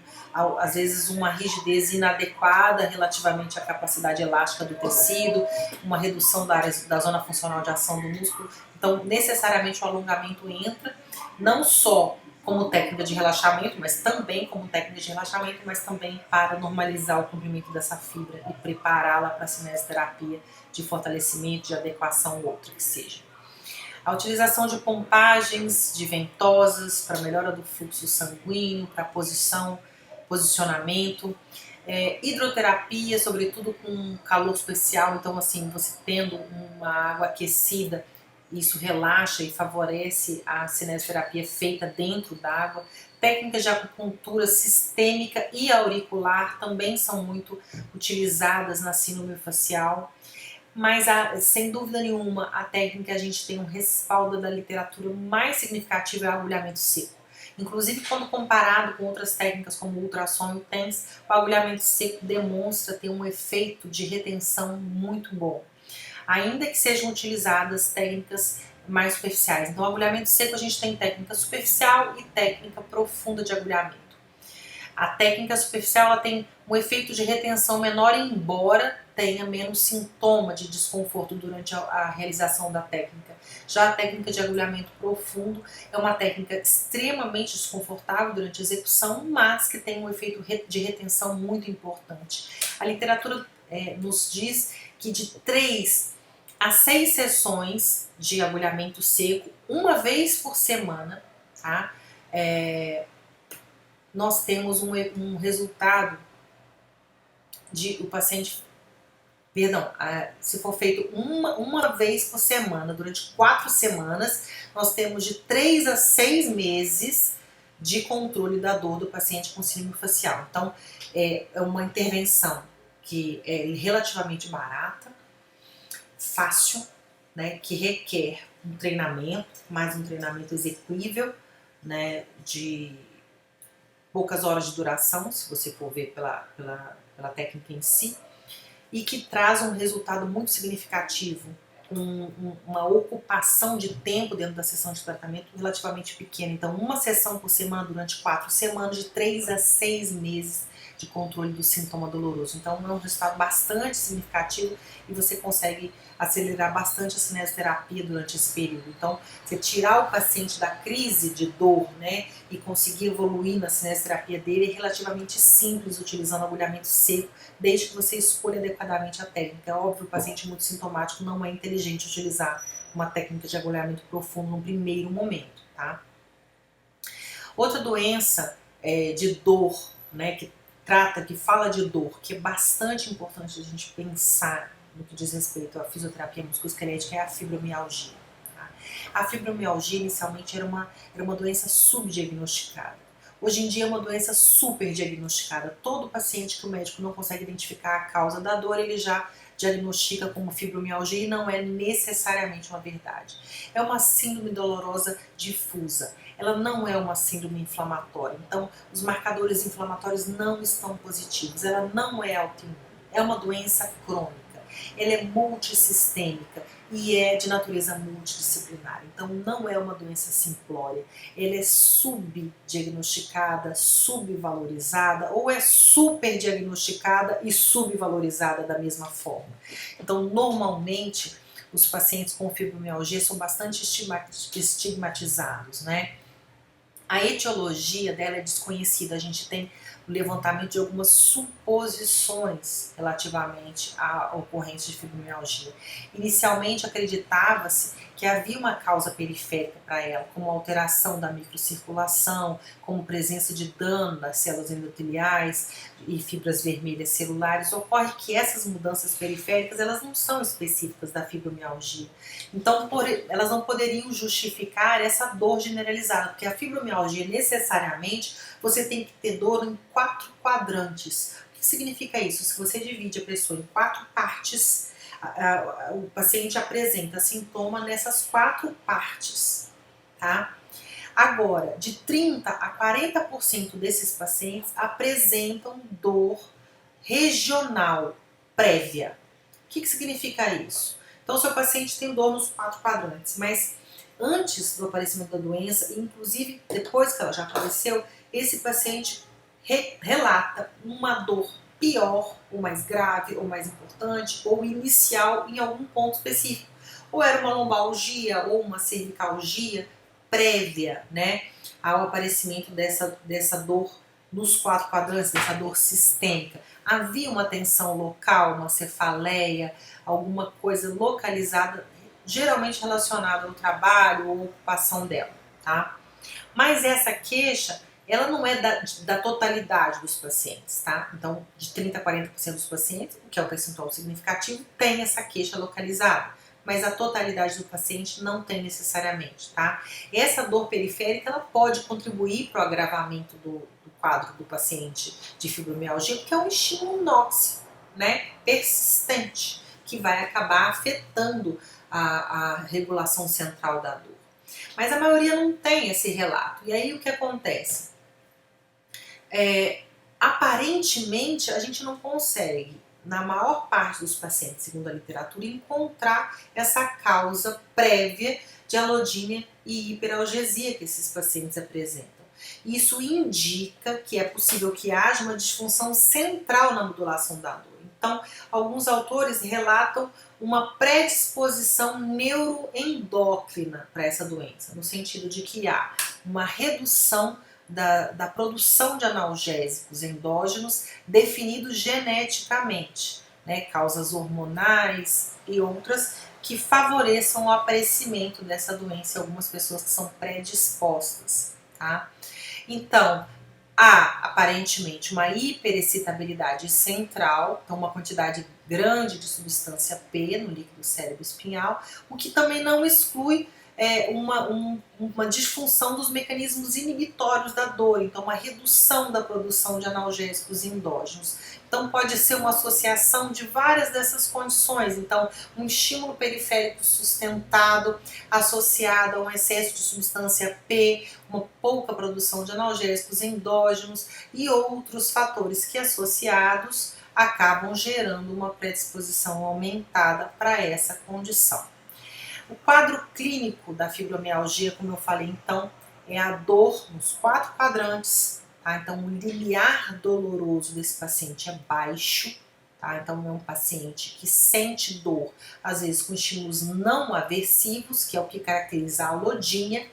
às vezes uma rigidez inadequada relativamente à capacidade elástica do tecido, uma redução da zona funcional de ação do músculo. Então, necessariamente o alongamento entra, não só como técnica de relaxamento, mas também como técnica de relaxamento, mas também para normalizar o comprimento dessa fibra e prepará-la para a cinesioterapia de fortalecimento, de adequação ou outra que seja. A utilização de pompagens, de ventosas para melhora do fluxo sanguíneo, para posicionamento, hidroterapia, sobretudo com calor especial, então assim, você tendo uma água aquecida, isso relaxa e favorece a cinesioterapia feita dentro d'água. Técnicas de acupuntura sistêmica e auricular também são muito utilizadas na síndrome facial. Mas, sem dúvida nenhuma, a técnica que a gente tem um respaldo da literatura mais significativo é o agulhamento seco. Inclusive, quando comparado com outras técnicas como o ultrassom e o TENS, o agulhamento seco demonstra ter um efeito de retenção muito bom, ainda que sejam utilizadas técnicas mais superficiais. Então, agulhamento seco, a gente tem técnica superficial e técnica profunda de agulhamento. A técnica superficial ela tem um efeito de retenção menor, embora tenha menos sintoma de desconforto durante a realização da técnica. Já a técnica de agulhamento profundo é uma técnica extremamente desconfortável durante a execução, mas que tem um efeito de retenção muito importante. A literatura nos diz que de 3 a 6 sessões de agulhamento seco, uma vez por semana, tá? Nós temos um resultado de o paciente, perdão, se for feito uma vez por semana, durante 4 semanas, nós temos de 3 a 6 meses de controle da dor do paciente com síndrome facial. Então, é uma intervenção que é relativamente barata, fácil, né, que requer um treinamento, mais um treinamento execuível, né, de poucas horas de duração, se você for ver pela técnica em si, e que traz um resultado muito significativo, uma ocupação de tempo dentro da sessão de tratamento relativamente pequena. Então, uma sessão por semana durante 4 semanas, de 3 a 6 meses de controle do sintoma doloroso. Então, é um resultado bastante significativo e você consegue acelerar bastante a cinesioterapia durante esse período. Então, você tirar o paciente da crise de dor, né, e conseguir evoluir na cinesioterapia dele é relativamente simples utilizando agulhamento seco, desde que você escolha adequadamente a técnica. É óbvio, o paciente muito sintomático não é inteligente utilizar uma técnica de agulhamento profundo no primeiro momento, tá? Outra doença de dor, né, que fala de dor, que é bastante importante a gente pensar no que diz respeito à fisioterapia musculoesquelética, é a fibromialgia. Tá? A fibromialgia inicialmente era uma doença subdiagnosticada. Hoje em dia é uma doença super diagnosticada. Todo paciente que o médico não consegue identificar a causa da dor, ele já diagnostica como fibromialgia e não é necessariamente uma verdade. É uma síndrome dolorosa difusa. Ela não é uma síndrome inflamatória. Então, os marcadores inflamatórios não estão positivos. Ela não é autoimune. É uma doença crônica. Ela é multissistêmica e é de natureza multidisciplinar. Então, não é uma doença simplória. Ela é subdiagnosticada, subvalorizada, ou é superdiagnosticada e subvalorizada da mesma forma. Então, normalmente, os pacientes com fibromialgia são bastante estigmatizados, né? A etiologia dela é desconhecida. A gente tem o levantamento de algumas suposições relativamente à ocorrência de fibromialgia. Inicialmente acreditava-se que havia uma causa periférica para ela, como alteração da microcirculação, como presença de dano das células endoteliais e fibras vermelhas celulares. Ocorre que essas mudanças periféricas elas não são específicas da fibromialgia. Então, elas não poderiam justificar essa dor generalizada, porque a fibromialgia necessariamente você tem que ter dor em 4 quadrantes. O que significa isso? Se você divide a pessoa em 4 partes, o paciente apresenta sintoma nessas 4 partes, tá? Agora, de 30 a 40% desses pacientes apresentam dor regional prévia. O que significa isso? Então, o seu paciente tem dor nos 4 quadrantes, mas antes do aparecimento da doença, inclusive depois que ela já apareceu, esse paciente relata uma dor pior, ou mais grave, ou mais importante, ou inicial em algum ponto específico. Ou era uma lombalgia, ou uma cervicalgia prévia, né, ao aparecimento dessa dor nos 4 quadrantes, dessa dor sistêmica. Havia uma tensão local, uma cefaleia, alguma coisa localizada, geralmente relacionada ao trabalho ou ocupação dela, tá? Mas essa queixa, ela não é da totalidade dos pacientes, tá? Então, de 30 a 40% dos pacientes, o que é o percentual significativo, tem essa queixa localizada, mas a totalidade do paciente não tem necessariamente, tá? Essa dor periférica, ela pode contribuir para o agravamento do quadro do paciente de fibromialgia, porque é um estímulo nóxico, né, persistente, que vai acabar afetando a regulação central da dor. Mas a maioria não tem esse relato. E aí o que acontece? Aparentemente a gente não consegue, na maior parte dos pacientes, segundo a literatura, encontrar essa causa prévia de alodínia e hiperalgesia que esses pacientes apresentam. Isso indica que é possível que haja uma disfunção central na modulação da dor. Então, alguns autores relatam uma predisposição neuroendócrina para essa doença, no sentido de que há uma redução da produção de analgésicos endógenos definidos geneticamente, né, causas hormonais e outras que favoreçam o aparecimento dessa doença em algumas pessoas que são predispostas, tá? Então, há aparentemente uma hiperexcitabilidade central, então uma quantidade grande de substância P no líquido cérebro espinhal, o que também não exclui uma disfunção dos mecanismos inibitórios da dor, então uma redução da produção de analgésicos endógenos. Então pode ser uma associação de várias dessas condições, então um estímulo periférico sustentado associado a um excesso de substância P, uma pouca produção de analgésicos endógenos e outros fatores que associados acabam gerando uma predisposição aumentada para essa condição. O quadro clínico da fibromialgia, como eu falei então, é a dor nos 4 quadrantes, tá? Então o limiar doloroso desse paciente é baixo, tá? Então é um paciente que sente dor, às vezes com estímulos não aversivos, que é o que caracteriza a alodínia,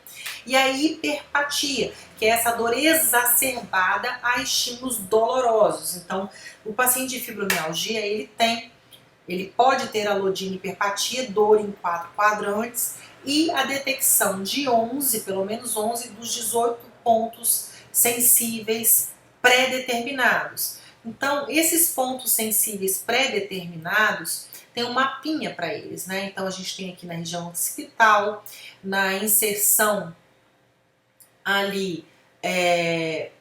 e a hiperpatia, que é essa dor exacerbada a estímulos dolorosos. Então o paciente de fibromialgia, ele pode ter alodínia e hiperpatia, dor em 4 quadrantes e a detecção de 11, pelo menos 11 dos 18 pontos sensíveis pré-determinados. Então, esses pontos sensíveis pré-determinados tem um mapinha para eles, né? Então, a gente tem aqui na região occipital, na inserção ali,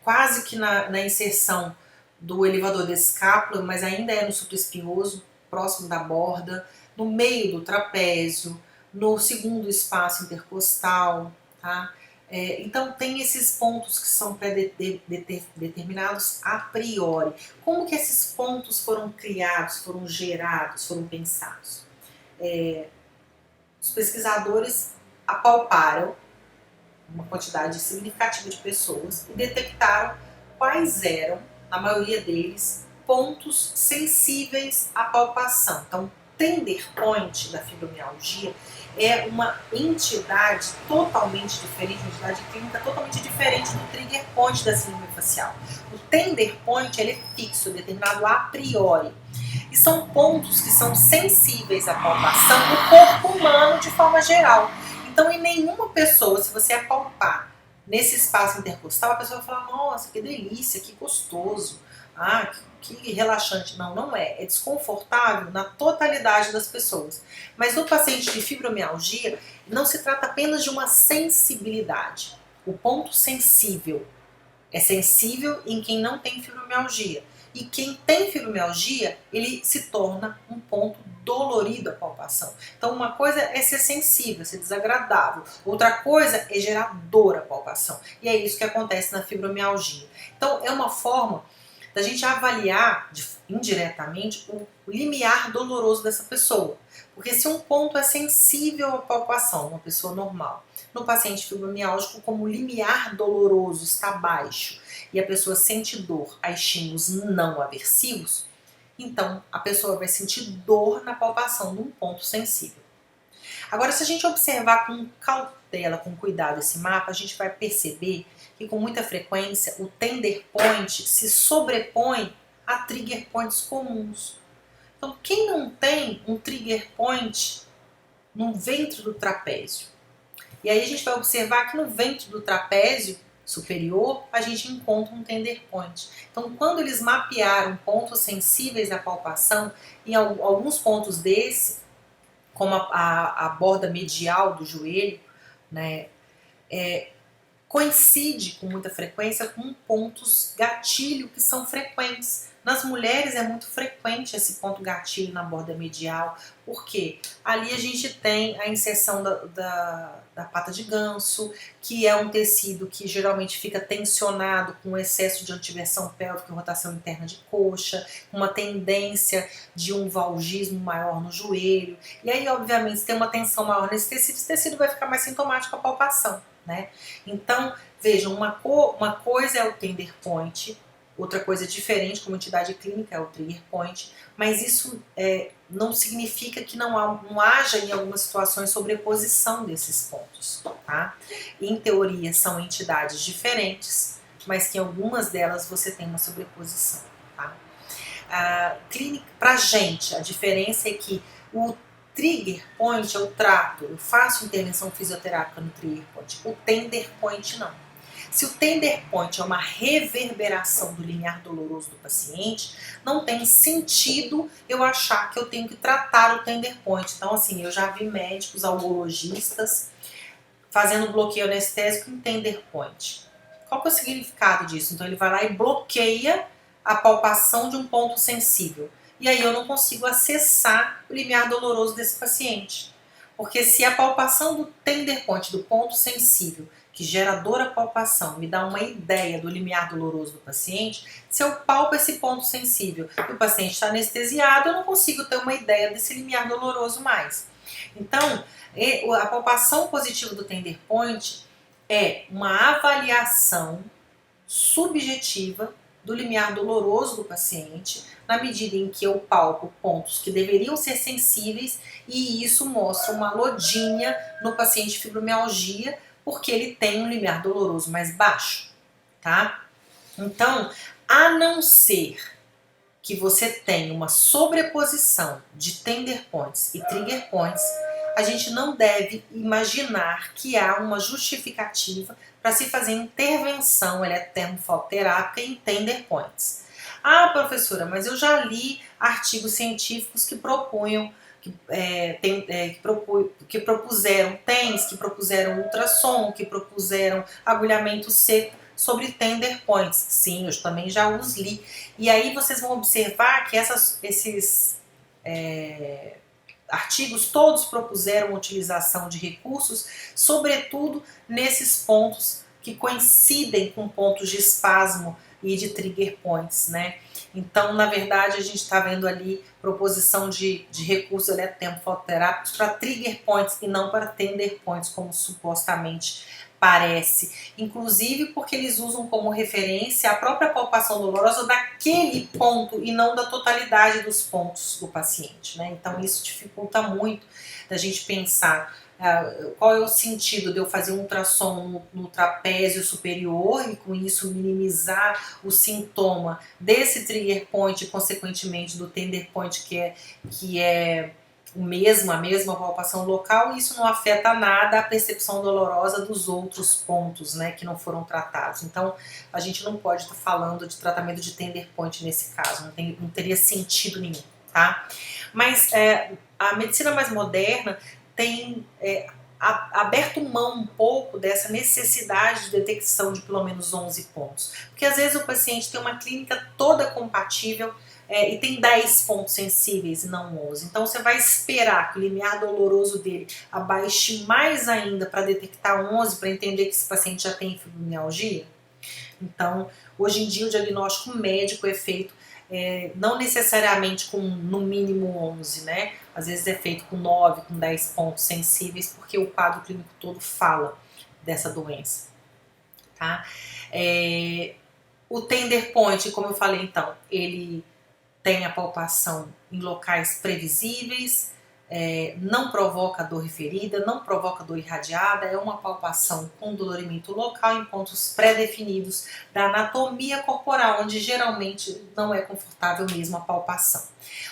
quase que na inserção do elevador da escápula, mas ainda é no supraespinhoso, próximo da borda, no meio do trapézio, no segundo espaço intercostal, tá? Então tem esses pontos que são pré-determinados a priori. Como que esses pontos foram criados, foram gerados, foram pensados? Os pesquisadores apalparam uma quantidade significativa de pessoas e detectaram quais eram, na maioria deles, pontos sensíveis à palpação. Então, tender point da fibromialgia é uma entidade totalmente diferente, uma entidade clínica totalmente diferente do trigger point da síndrome facial. O tender point ele é fixo, determinado a priori. E são pontos que são sensíveis à palpação do corpo humano de forma geral. Então, em nenhuma pessoa, se você apalpar nesse espaço intercostal, a pessoa vai falar, nossa, que delícia, que gostoso, que relaxante. Não, não é. É desconfortável na totalidade das pessoas. Mas no paciente de fibromialgia, não se trata apenas de uma sensibilidade. O ponto sensível é sensível em quem não tem fibromialgia. E quem tem fibromialgia, ele se torna um ponto dolorido a palpação. Então uma coisa é ser sensível, ser desagradável. Outra coisa é gerar dor a palpação. E é isso que acontece na fibromialgia. Então é uma forma da gente avaliar indiretamente o limiar doloroso dessa pessoa. Porque se um ponto é sensível à palpação, uma pessoa normal, no paciente fibromialgico, como o limiar doloroso está baixo e a pessoa sente dor a estímulos não aversivos, então a pessoa vai sentir dor na palpação de um ponto sensível. Agora, se a gente observar com cautela, com cuidado esse mapa, a gente vai perceber que com muita frequência o tender point se sobrepõe a trigger points comuns. Então, quem não tem um trigger point no ventre do trapézio? E aí a gente vai observar que no ventre do trapézio superior a gente encontra um tender point. Então, quando eles mapearam pontos sensíveis à palpação, em alguns pontos desse, como a borda medial do joelho, né, coincide com muita frequência com pontos gatilho que são frequentes. Nas mulheres é muito frequente esse ponto gatilho na borda medial, porque ali a gente tem a inserção da pata de ganso, que é um tecido que geralmente fica tensionado com excesso de antiversão pélvica e rotação interna de coxa, uma tendência de um valgismo maior no joelho. E aí, obviamente, se tem uma tensão maior nesse tecido, esse tecido vai ficar mais sintomático a palpação, né? Então, vejam, uma coisa é o tender point, outra coisa diferente como entidade clínica é o trigger point, mas isso não significa que não haja em algumas situações sobreposição desses pontos, tá? Em teoria são entidades diferentes, mas que em algumas delas você tem uma sobreposição, tá? Pra gente, a diferença é que o trigger point eu trato, eu faço intervenção fisioterápica no trigger point, o tender point não. Se o tender point é uma reverberação do limiar doloroso do paciente, não tem sentido eu achar que eu tenho que tratar o tender point. Então, assim, eu já vi médicos algologistas fazendo bloqueio anestésico em tender point. Qual que é o significado disso? Então, ele vai lá e bloqueia a palpação de um ponto sensível. E aí eu não consigo acessar o limiar doloroso desse paciente. Porque se a palpação do tender point, do ponto sensível, que gera dor à palpação, me dá uma ideia do limiar doloroso do paciente, se eu palpo esse ponto sensível e o paciente está anestesiado, eu não consigo ter uma ideia desse limiar doloroso mais. Então, a palpação positiva do tender point é uma avaliação subjetiva do limiar doloroso do paciente, na medida em que eu palpo pontos que deveriam ser sensíveis e isso mostra uma lodinha no paciente de fibromialgia, porque ele tem um limiar doloroso mais baixo, tá? Então, a não ser que você tenha uma sobreposição de tender points e trigger points, a gente não deve imaginar que há uma justificativa para se fazer intervenção eletroterápica em tender points. Ah, professora, mas eu já li artigos científicos que propunham que propuseram TENS, que propuseram ultrassom, que propuseram agulhamento seco sobre tender points. Sim, eu também já os li. E aí vocês vão observar que esses artigos todos propuseram a utilização de recursos, sobretudo nesses pontos que coincidem com pontos de espasmo e de trigger points, né? Então, na verdade, a gente está vendo ali proposição de recursos eletroterápicos para trigger points e não para tender points, como supostamente parece. Inclusive porque eles usam como referência a própria palpação dolorosa daquele ponto e não da totalidade dos pontos do paciente, né? Então, isso dificulta muito da gente pensar Qual é o sentido de eu fazer um ultrassom no trapézio superior e com isso minimizar o sintoma desse trigger point e consequentemente do tender point que é a mesma palpação local, e isso não afeta nada a percepção dolorosa dos outros pontos, né, que não foram tratados. Então, a gente não pode estar falando de tratamento de tender point nesse caso, não teria sentido nenhum, tá? Mas a medicina mais moderna tem aberto mão um pouco dessa necessidade de detecção de pelo menos 11 pontos. Porque às vezes o paciente tem uma clínica toda compatível e tem 10 pontos sensíveis e não 11. Então você vai esperar que o limiar doloroso dele abaixe mais ainda para detectar 11, para entender que esse paciente já tem fibromialgia? Então, hoje em dia o diagnóstico médico é feito não necessariamente com no mínimo 11, né? Às vezes é feito com 9, com 10 pontos sensíveis, porque o quadro clínico todo fala dessa doença, tá? O tender point, como eu falei então, ele tem a palpação em locais previsíveis, não provoca dor referida, não provoca dor irradiada, é uma palpação com dolorimento local em pontos pré-definidos da anatomia corporal, onde geralmente não é confortável mesmo a palpação.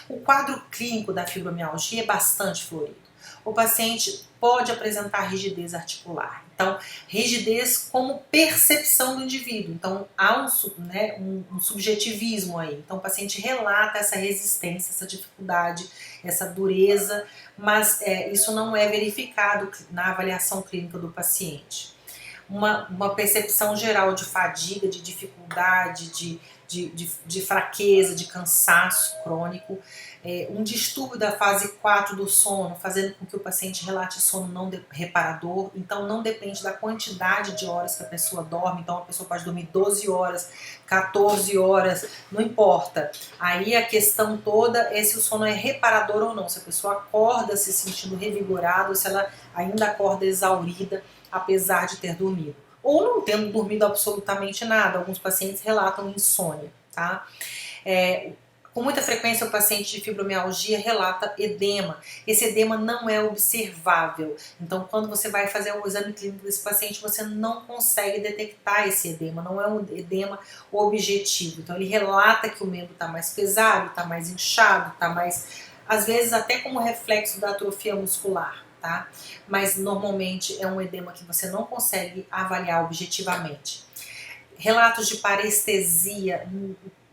O quadro clínico da fibromialgia é bastante florido. O paciente pode apresentar rigidez articular. Então, rigidez como percepção do indivíduo. Então, há um subjetivismo aí. Então, o paciente relata essa resistência, essa dificuldade, essa dureza, mas isso não é verificado na avaliação clínica do paciente. Uma percepção geral de fadiga, de dificuldade, de fraqueza, de cansaço crônico, um distúrbio da fase 4 do sono, fazendo com que o paciente relate sono não reparador. Então não depende da quantidade de horas que a pessoa dorme, então a pessoa pode dormir 12 horas, 14 horas, não importa. Aí a questão toda é se o sono é reparador ou não, se a pessoa acorda se sentindo revigorada ou se ela ainda acorda exaurida, apesar de ter dormido. Ou não tendo dormido absolutamente nada. Alguns pacientes relatam insônia, tá? Com muita frequência o paciente de fibromialgia relata edema. Esse edema não é observável. Então, quando você vai fazer o exame clínico desse paciente, você não consegue detectar esse edema. Não é um edema objetivo. Então, ele relata que o membro está mais pesado, está mais inchado, está mais... às vezes até como reflexo da atrofia muscular. Tá? Mas normalmente é um edema que você não consegue avaliar objetivamente. Relatos de parestesia,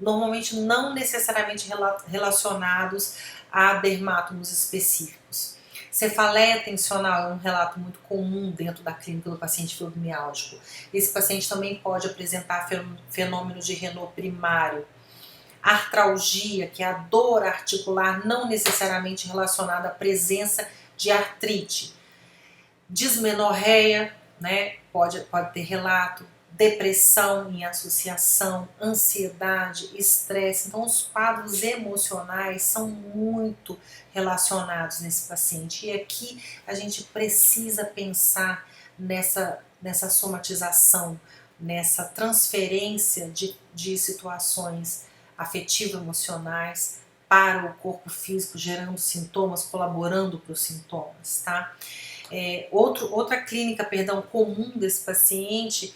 normalmente não necessariamente relacionados a dermatomos específicos. Cefaleia tensional é um relato muito comum dentro da clínica do paciente fibromialgico. Esse paciente também pode apresentar fenômenos de Renault primário. Artralgia, que é a dor articular não necessariamente relacionada à presença de artrite. Dismenorreia, né, pode ter relato. Depressão em associação, ansiedade, estresse. Então os quadros emocionais são muito relacionados nesse paciente. E aqui a gente precisa pensar nessa somatização, nessa transferência de situações afetivo-emocionais para o corpo físico, gerando sintomas, colaborando para os sintomas, tá? Outra clínica, comum desse paciente,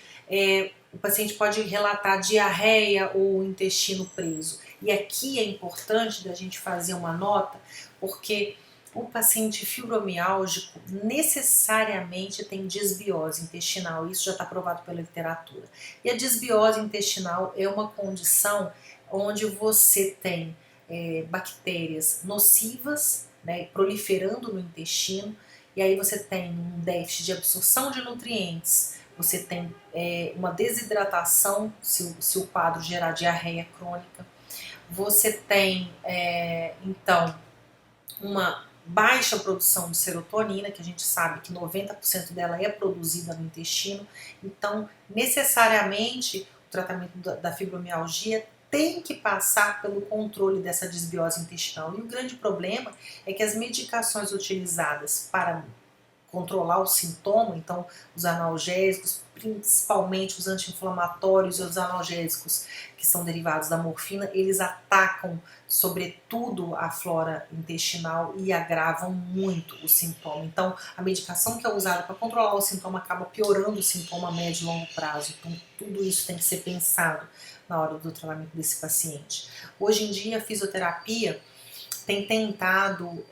o paciente pode relatar diarreia ou intestino preso. E aqui é importante da gente fazer uma nota, porque o paciente fibromialgico necessariamente tem disbiose intestinal, isso já está provado pela literatura. E a disbiose intestinal é uma condição onde você tem bactérias nocivas, né, proliferando no intestino, e aí você tem um déficit de absorção de nutrientes, você tem uma desidratação, se o quadro gerar diarreia crônica, você tem então uma baixa produção de serotonina, que a gente sabe que 90% dela é produzida no intestino. Então necessariamente o tratamento da fibromialgia tem que passar pelo controle dessa disbiose intestinal. E o grande problema é que as medicações utilizadas para controlar o sintoma, então os analgésicos, principalmente os anti-inflamatórios e os analgésicos que são derivados da morfina, eles atacam sobretudo a flora intestinal, e agravam muito o sintoma. Então, a medicação que é usada para controlar o sintoma acaba piorando o sintoma a médio e longo prazo. Então, tudo isso tem que ser pensado na hora do tratamento desse paciente. Hoje em dia, a fisioterapia tem tentado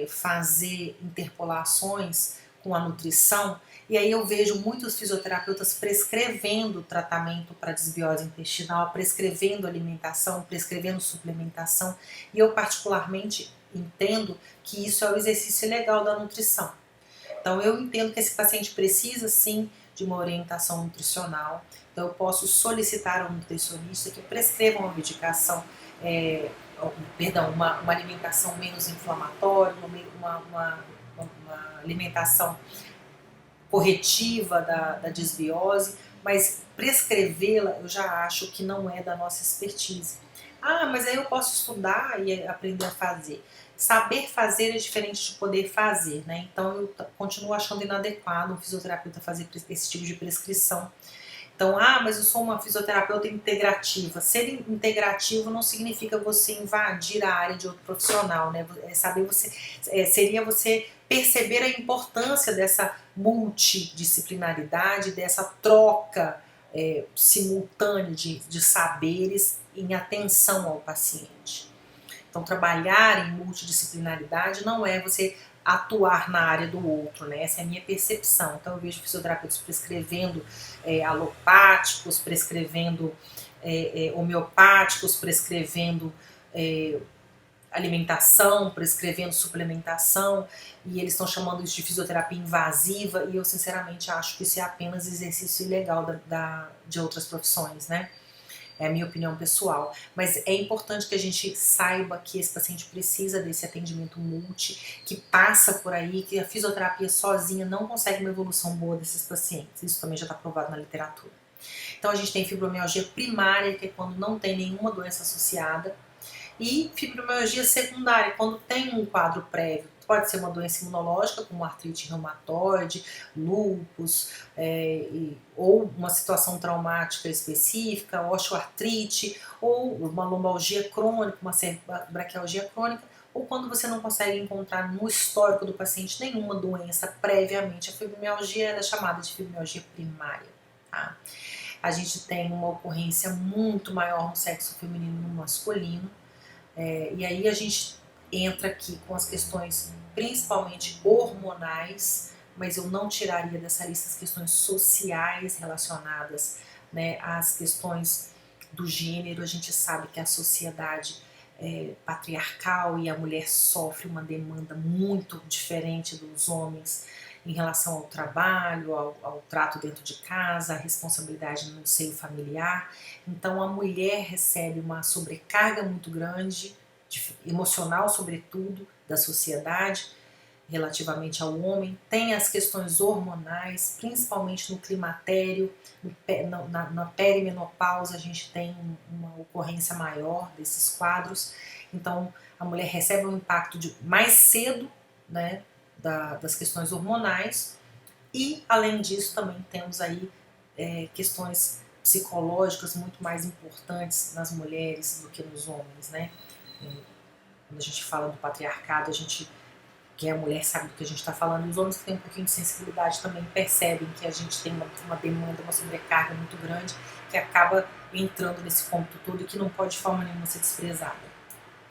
fazer interpolações com a nutrição, e aí eu vejo muitos fisioterapeutas prescrevendo tratamento para desbiose intestinal, prescrevendo alimentação, prescrevendo suplementação, e eu particularmente entendo que isso é o exercício legal da nutrição. Então eu entendo que esse paciente precisa sim de uma orientação nutricional, então eu posso solicitar ao nutricionista que prescreva uma medicação, uma alimentação menos inflamatória, uma alimentação corretiva da desbiose, mas prescrevê-la eu já acho que não é da nossa expertise. Ah, mas aí eu posso estudar e aprender a fazer. Saber fazer é diferente de poder fazer, né? Então eu continuo achando inadequado um fisioterapeuta fazer esse tipo de prescrição. Então, mas eu sou uma fisioterapeuta integrativa. Ser integrativo não significa você invadir a área de outro profissional, né? Seria você perceber a importância dessa multidisciplinaridade, dessa troca simultânea de saberes em atenção ao paciente. Então, trabalhar em multidisciplinaridade não é você atuar na área do outro, né? Essa é a minha percepção. Então eu vejo fisioterapeutas prescrevendo alopáticos, prescrevendo homeopáticos, prescrevendo alimentação, prescrevendo suplementação, e eles estão chamando isso de fisioterapia invasiva, e eu sinceramente acho que isso é apenas exercício ilegal de outras profissões, né? É a minha opinião pessoal, mas é importante que a gente saiba que esse paciente precisa desse atendimento multi, que passa por aí, que a fisioterapia sozinha não consegue uma evolução boa desses pacientes. Isso também já está provado na literatura. Então a gente tem fibromialgia primária, que é quando não tem nenhuma doença associada, e fibromialgia secundária, quando tem um quadro prévio. Pode ser uma doença imunológica, como artrite reumatoide, lúpus, ou uma situação traumática específica, osteoartrite, ou uma lombalgia crônica, uma braquialgia crônica, ou quando você não consegue encontrar no histórico do paciente nenhuma doença previamente. A fibromialgia é chamada de fibromialgia primária. Tá? A gente tem uma ocorrência muito maior no sexo feminino e no masculino, e aí a gente entra aqui com as questões principalmente hormonais, mas eu não tiraria dessa lista as questões sociais relacionadas, né, às questões do gênero. A gente sabe que a sociedade patriarcal e a mulher sofre uma demanda muito diferente dos homens em relação ao trabalho, ao trato dentro de casa, a responsabilidade no seio familiar. Então a mulher recebe uma sobrecarga muito grande, emocional sobretudo, da sociedade relativamente ao homem. Tem as questões hormonais, principalmente no climatério, na perimenopausa a gente tem uma ocorrência maior desses quadros. Então a mulher recebe um impacto mais cedo, né, das questões hormonais, e além disso também temos aí questões psicológicas muito mais importantes nas mulheres do que nos homens, né? Quando a gente fala do patriarcado, quem é mulher sabe do que a gente está falando, e os homens que têm um pouquinho de sensibilidade também percebem que a gente tem uma demanda, uma sobrecarga muito grande, que acaba entrando nesse cômputo todo e que não pode de forma nenhuma ser desprezada.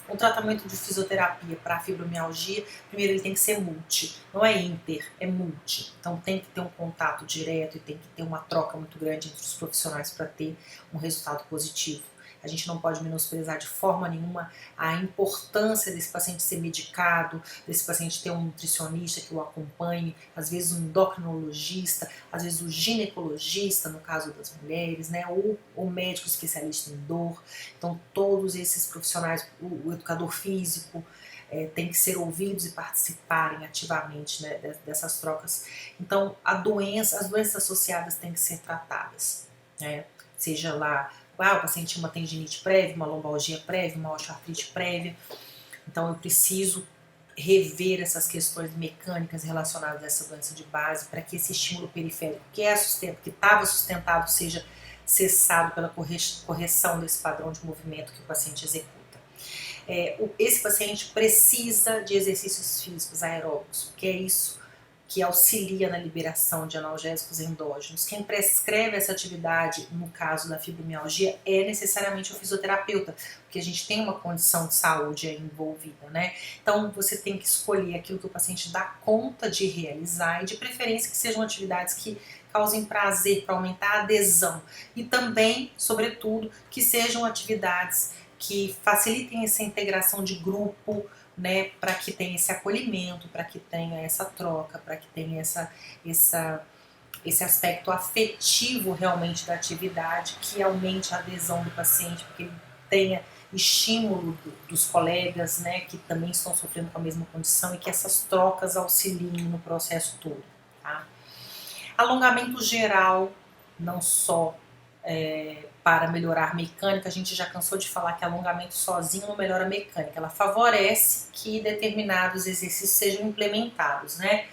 O tratamento de fisioterapia para fibromialgia, primeiro ele tem que ser multi, não é inter, é multi. Então tem que ter um contato direto e tem que ter uma troca muito grande entre os profissionais para ter um resultado positivo. A gente não pode menosprezar de forma nenhuma a importância desse paciente ser medicado, desse paciente ter um nutricionista que o acompanhe, às vezes um endocrinologista, às vezes o ginecologista, no caso das mulheres, né, ou o médico especialista em dor. Então todos esses profissionais, o educador físico, tem que ser ouvidos e participarem ativamente, né, dessas trocas. Então as doenças associadas têm que ser tratadas, né, seja lá o paciente tinha uma tendinite prévia, uma lombalgia prévia, uma osteoartrite prévia. Então eu preciso rever essas questões mecânicas relacionadas a essa doença de base para que esse estímulo periférico que estava sustentado seja cessado pela correção desse padrão de movimento que o paciente executa. esse paciente precisa de exercícios físicos aeróbicos, porque é isso que auxilia na liberação de analgésicos endógenos. Quem prescreve essa atividade, no caso da fibromialgia, é necessariamente o fisioterapeuta, porque a gente tem uma condição de saúde aí envolvida, né? Então você tem que escolher aquilo que o paciente dá conta de realizar e de preferência que sejam atividades que causem prazer, para aumentar a adesão e também, sobretudo, que sejam atividades que facilitem essa integração de grupo, né, para que tenha esse acolhimento, para que tenha essa troca, para que tenha esse aspecto afetivo realmente da atividade, que aumente a adesão do paciente, porque ele tenha estímulo dos colegas, né, que também estão sofrendo com a mesma condição e que essas trocas auxiliem no processo todo. Tá? Alongamento geral, não só para melhorar a mecânica, a gente já cansou de falar que alongamento sozinho não melhora a mecânica, ela favorece que determinados exercícios sejam implementados, né?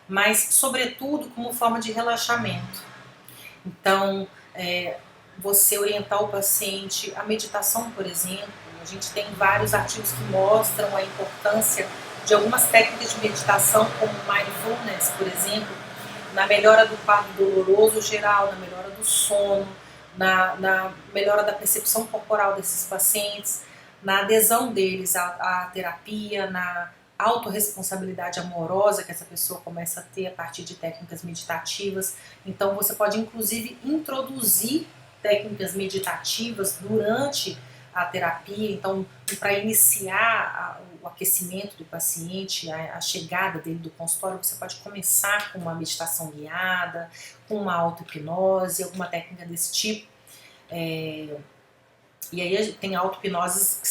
Mas, sobretudo, como forma de relaxamento. Então, você orientar o paciente, a meditação, por exemplo, a gente tem vários artigos que mostram a importância de algumas técnicas de meditação, como mindfulness, por exemplo, na melhora do quadro doloroso geral, na melhora do sono, na melhora da percepção corporal desses pacientes, na adesão deles à terapia, na autorresponsabilidade amorosa que essa pessoa começa a ter a partir de técnicas meditativas. Então você pode inclusive introduzir técnicas meditativas durante a terapia, então para iniciar o aquecimento do paciente, a chegada dele do consultório, você pode começar com uma meditação guiada, com uma auto-hipnose, alguma técnica desse tipo. E aí tem auto-hipnoses que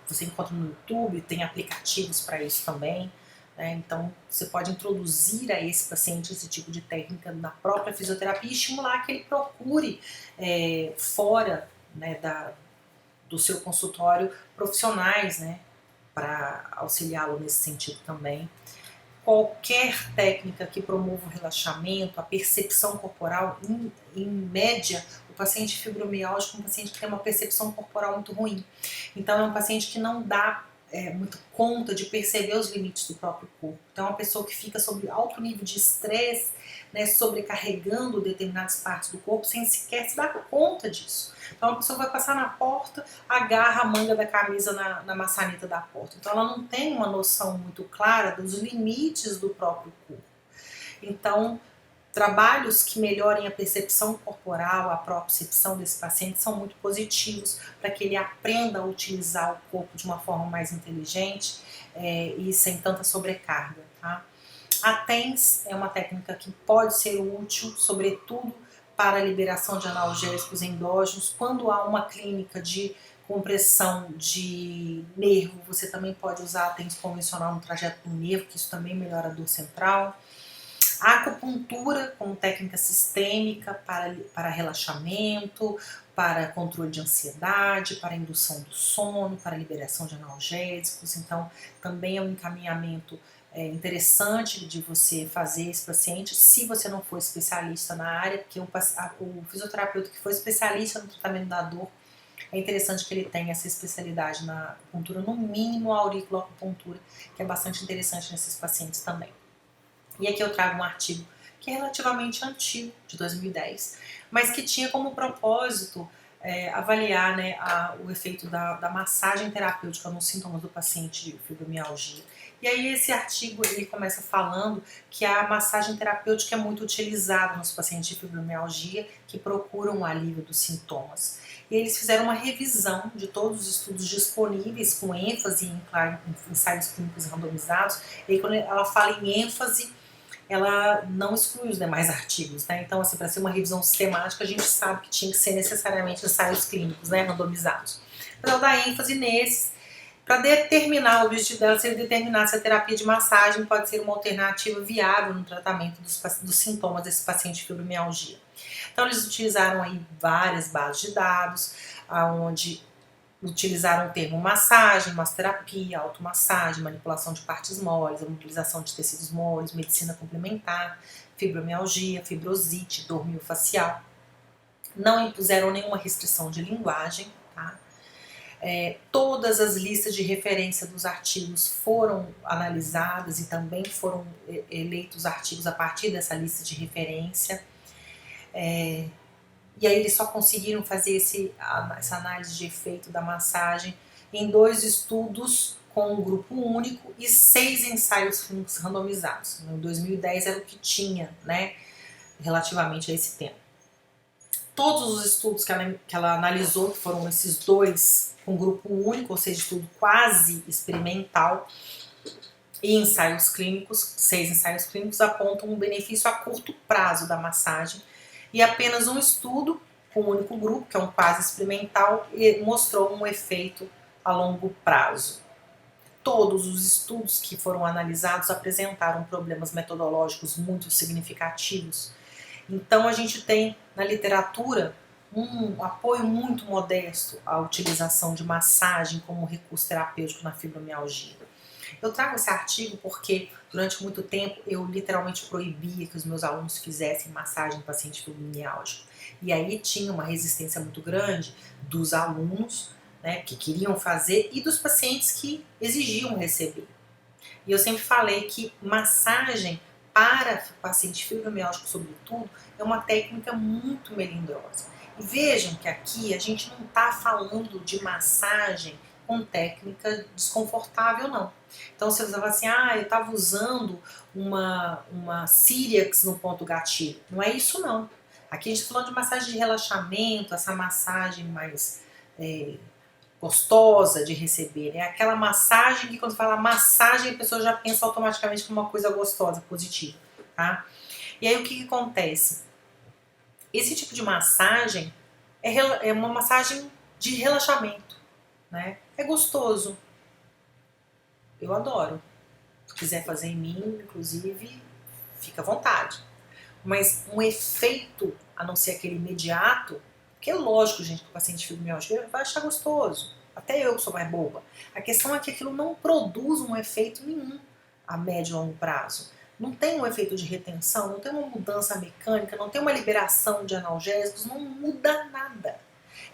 você encontra no YouTube, tem aplicativos para isso também. Né? Então você pode introduzir a esse paciente esse tipo de técnica na própria fisioterapia e estimular que ele procure fora, né, do seu consultório profissionais, né, para auxiliá-lo nesse sentido também. Qualquer técnica que promova o relaxamento, a percepção corporal, em média, o paciente fibromialgico é um paciente que tem uma percepção corporal muito ruim. Então é um paciente que não dá muito conta de perceber os limites do próprio corpo. Então é uma pessoa que fica sob alto nível de estresse, né, sobrecarregando determinadas partes do corpo sem sequer se dar conta disso. Então a pessoa vai passar na porta, agarra a manga da camisa na maçaneta da porta. Então ela não tem uma noção muito clara dos limites do próprio corpo. Então, trabalhos que melhorem a percepção corporal, a propriocepção desse paciente são muito positivos para que ele aprenda a utilizar o corpo de uma forma mais inteligente e sem tanta sobrecarga. Tá? A TENS é uma técnica que pode ser útil, sobretudo para a liberação de analgésicos endógenos. Quando há uma clínica de compressão de nervo, você também pode usar a TENS convencional no trajeto do nervo, que isso também melhora a dor central. A acupuntura como técnica sistêmica para relaxamento, para controle de ansiedade, para indução do sono, para liberação de analgésicos. Então, também é um encaminhamento interessante de você fazer esse paciente, se você não for especialista na área, porque o fisioterapeuta que for especialista no tratamento da dor, é interessante que ele tenha essa especialidade na acupuntura, no mínimo a auriculoacupuntura, que é bastante interessante nesses pacientes também. E aqui eu trago um artigo que é relativamente antigo, de 2010, mas que tinha como propósito avaliar, né, o efeito da massagem terapêutica nos sintomas do paciente de fibromialgia. E aí esse artigo ele começa falando que a massagem terapêutica é muito utilizada nos pacientes de fibromialgia que procuram o alívio dos sintomas. E eles fizeram uma revisão de todos os estudos disponíveis com ênfase em ensaios clínicos randomizados. E aí, quando ela fala em ênfase, ela não exclui os demais artigos, né? Então, assim, para ser uma revisão sistemática, a gente sabe que tinha que ser necessariamente ensaios clínicos, né, randomizados. Mas ela dá ênfase nesses, para determinar, o objetivo dela seria determinar se a terapia de massagem pode ser uma alternativa viável no tratamento dos sintomas desse paciente de fibromialgia. Então, eles utilizaram aí várias bases de dados, onde utilizaram o termo massagem, massoterapia, automassagem, manipulação de partes moles, a mobilização de tecidos moles, medicina complementar, fibromialgia, fibrosite, dor miofascial. Não impuseram nenhuma restrição de linguagem, tá? Todas as listas de referência dos artigos foram analisadas e também foram eleitos artigos a partir dessa lista de referência. E aí eles só conseguiram fazer essa análise de efeito da massagem em 2 estudos com um grupo único e 6 ensaios clínicos randomizados. Em 2010 era o que tinha, né, relativamente a esse tema. Todos os estudos que ela analisou, que foram esses 2 com grupo único, ou seja, estudo quase experimental, e ensaios clínicos, 6 ensaios clínicos, apontam um benefício a curto prazo da massagem, e apenas um estudo com um único grupo, que é um quase experimental, mostrou um efeito a longo prazo. Todos os estudos que foram analisados apresentaram problemas metodológicos muito significativos. Então a gente tem na literatura um apoio muito modesto à utilização de massagem como recurso terapêutico na fibromialgia. Eu trago esse artigo porque durante muito tempo eu literalmente proibia que os meus alunos fizessem massagem em paciente fibromialgia. E aí tinha uma resistência muito grande dos alunos, né, que queriam fazer e dos pacientes que exigiam receber. E eu sempre falei que massagem para paciente fibromialgico, sobretudo, é uma técnica muito melindrosa. E vejam que aqui a gente não está falando de massagem com técnica desconfortável, não. Então, se você fala assim, eu estava usando uma Cyriax no ponto gatilho. Não é isso, não. Aqui a gente está falando de massagem de relaxamento, essa massagem mais gostosa de receber. É aquela massagem que quando fala massagem a pessoa já pensa automaticamente que é uma coisa gostosa, positiva. Tá? E aí o que acontece? Esse tipo de massagem é uma massagem de relaxamento. Né? É gostoso. Eu adoro. Se quiser fazer em mim, inclusive, fica à vontade. Mas um efeito, a não ser aquele imediato, porque é lógico, gente, que o paciente fibromialgia vai achar gostoso. Até eu que sou mais boba. A questão é que aquilo não produz um efeito nenhum a médio e longo prazo. Não tem um efeito de retenção, não tem uma mudança mecânica, não tem uma liberação de analgésicos, não muda nada.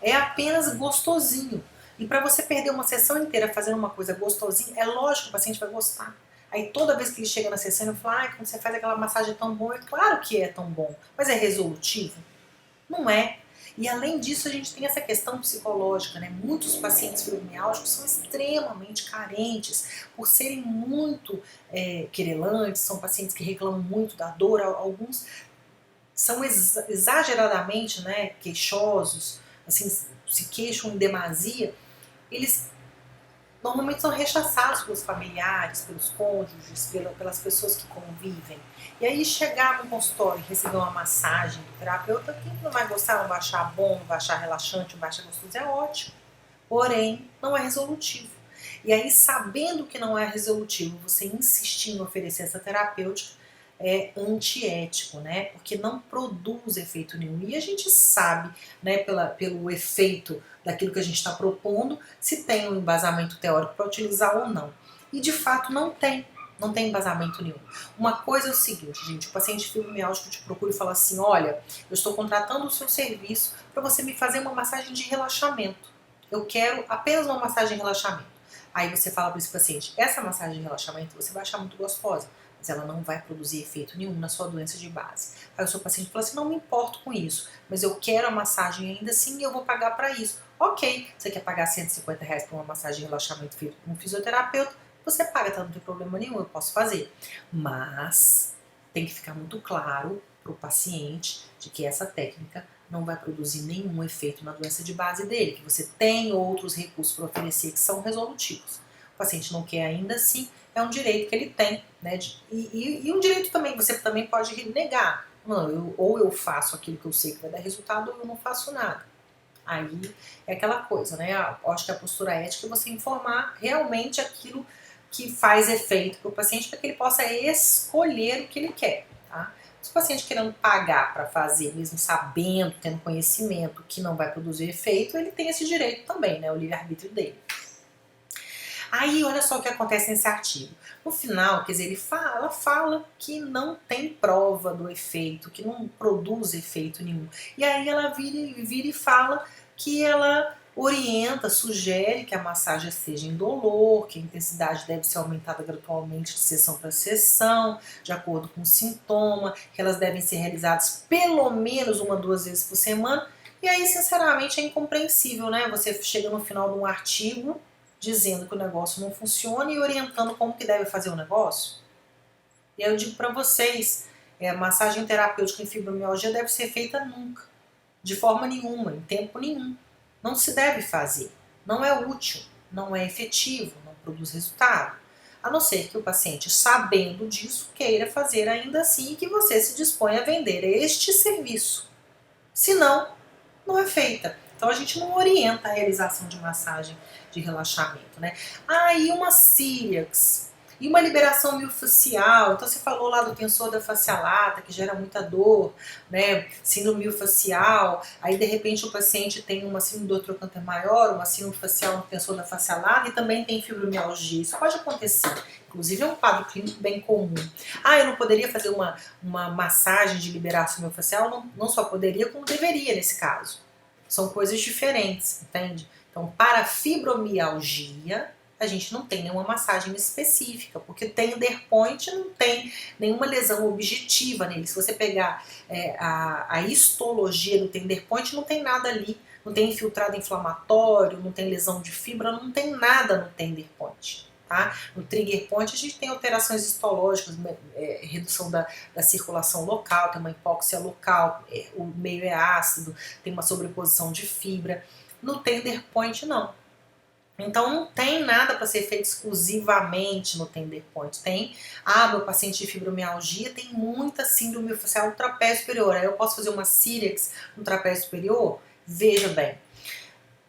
É apenas gostosinho. E para você perder uma sessão inteira fazendo uma coisa gostosinha, é lógico que o paciente vai gostar. Aí toda vez que ele chega na sessão, ele fala, quando você faz aquela massagem tão boa, é claro que é tão bom, mas é resolutivo? Não é. E além disso, a gente tem essa questão psicológica, né? Muitos pacientes fibromialgicos são extremamente carentes, por serem muito querelantes, são pacientes que reclamam muito da dor, alguns são exageradamente, né, queixosos, assim, se queixam em demasia. Eles normalmente são rechaçados pelos familiares, pelos cônjuges, pelas pessoas que convivem. E aí chegar no consultório e receber uma massagem do terapeuta, quem não vai gostar, não vai achar bom, não vai achar relaxante, não vai achar gostoso, é ótimo. Porém, não é resolutivo. E aí, sabendo que não é resolutivo, você insistir em oferecer essa terapêutica, é antiético, né? Porque não produz efeito nenhum. E a gente sabe, né, pelo efeito daquilo que a gente está propondo, se tem um embasamento teórico para utilizar ou não. E de fato não tem embasamento nenhum. Uma coisa é o seguinte, gente, o paciente fibromialgico te procura e fala assim, olha, eu estou contratando o seu serviço para você me fazer uma massagem de relaxamento. Eu quero apenas uma massagem de relaxamento. Aí você fala para esse paciente, essa massagem de relaxamento você vai achar muito gostosa, mas ela não vai produzir efeito nenhum na sua doença de base. Aí o seu paciente fala assim, não me importo com isso, mas eu quero a massagem ainda assim e eu vou pagar para isso. Ok, você quer pagar R$150 por uma massagem de relaxamento feita por um fisioterapeuta, você paga, tá? Não tem problema nenhum, eu posso fazer. Mas tem que ficar muito claro para o paciente de que essa técnica não vai produzir nenhum efeito na doença de base dele, que você tem outros recursos para oferecer que são resolutivos. O paciente não quer ainda assim, é um direito que ele tem, né? E um direito também, você também pode negar. Não, ou eu faço aquilo que eu sei que vai dar resultado, ou eu não faço nada. Aí é aquela coisa, né? Eu acho que a postura ética é você informar realmente aquilo que faz efeito para o paciente, para que ele possa escolher o que ele quer, tá? Se o paciente querendo pagar para fazer, mesmo sabendo, tendo conhecimento que não vai produzir efeito, ele tem esse direito também, né? O livre-arbítrio dele. Aí, olha só o que acontece nesse artigo. No final, quer dizer, ela fala que não tem prova do efeito, que não produz efeito nenhum. E aí ela vira e fala que ela orienta, sugere que a massagem seja indolor, que a intensidade deve ser aumentada gradualmente de sessão para sessão, de acordo com o sintoma, que elas devem ser realizadas pelo menos 1 a 2 vezes por semana. E aí, sinceramente, é incompreensível, né? Você chega no final de um artigo dizendo que o negócio não funciona e orientando como que deve fazer o negócio. E aí eu digo para vocês, a massagem terapêutica em fibromialgia deve ser feita nunca, de forma nenhuma, em tempo nenhum. Não se deve fazer, não é útil, não é efetivo, não produz resultado. A não ser que o paciente, sabendo disso, queira fazer ainda assim e que você se disponha a vender este serviço. Se não, não é feita. Então a gente não orienta a realização de massagem de relaxamento, né? Ah, e uma cíliax, e uma liberação miofascial. Então você falou lá do tensor da face lata, que gera muita dor, né? Síndrome miofascial. Aí de repente o paciente tem uma síndrome do trocânter maior, uma síndrome facial no tensor da face lata e também tem fibromialgia. Isso pode acontecer. Inclusive é um quadro clínico bem comum. Ah, eu não poderia fazer uma massagem de liberação miofascial? Não, não só poderia, como deveria nesse caso. São coisas diferentes, entende? Então, para fibromialgia, a gente não tem nenhuma massagem específica, porque tender point não tem nenhuma lesão objetiva nele. Se você pegar a histologia do tender point, não tem nada ali. Não tem infiltrado inflamatório, não tem lesão de fibra, não tem nada no tender point. Tá? No trigger point a gente tem alterações histológicas, redução da circulação local, tem uma hipóxia local, o meio é ácido, tem uma sobreposição de fibra. No tender point não. Então não tem nada para ser feito exclusivamente no tender point. Tem, meu paciente de fibromialgia tem muita síndrome miofascial do trapézio superior. Aí eu posso fazer uma cíliax no trapézio superior? Veja bem,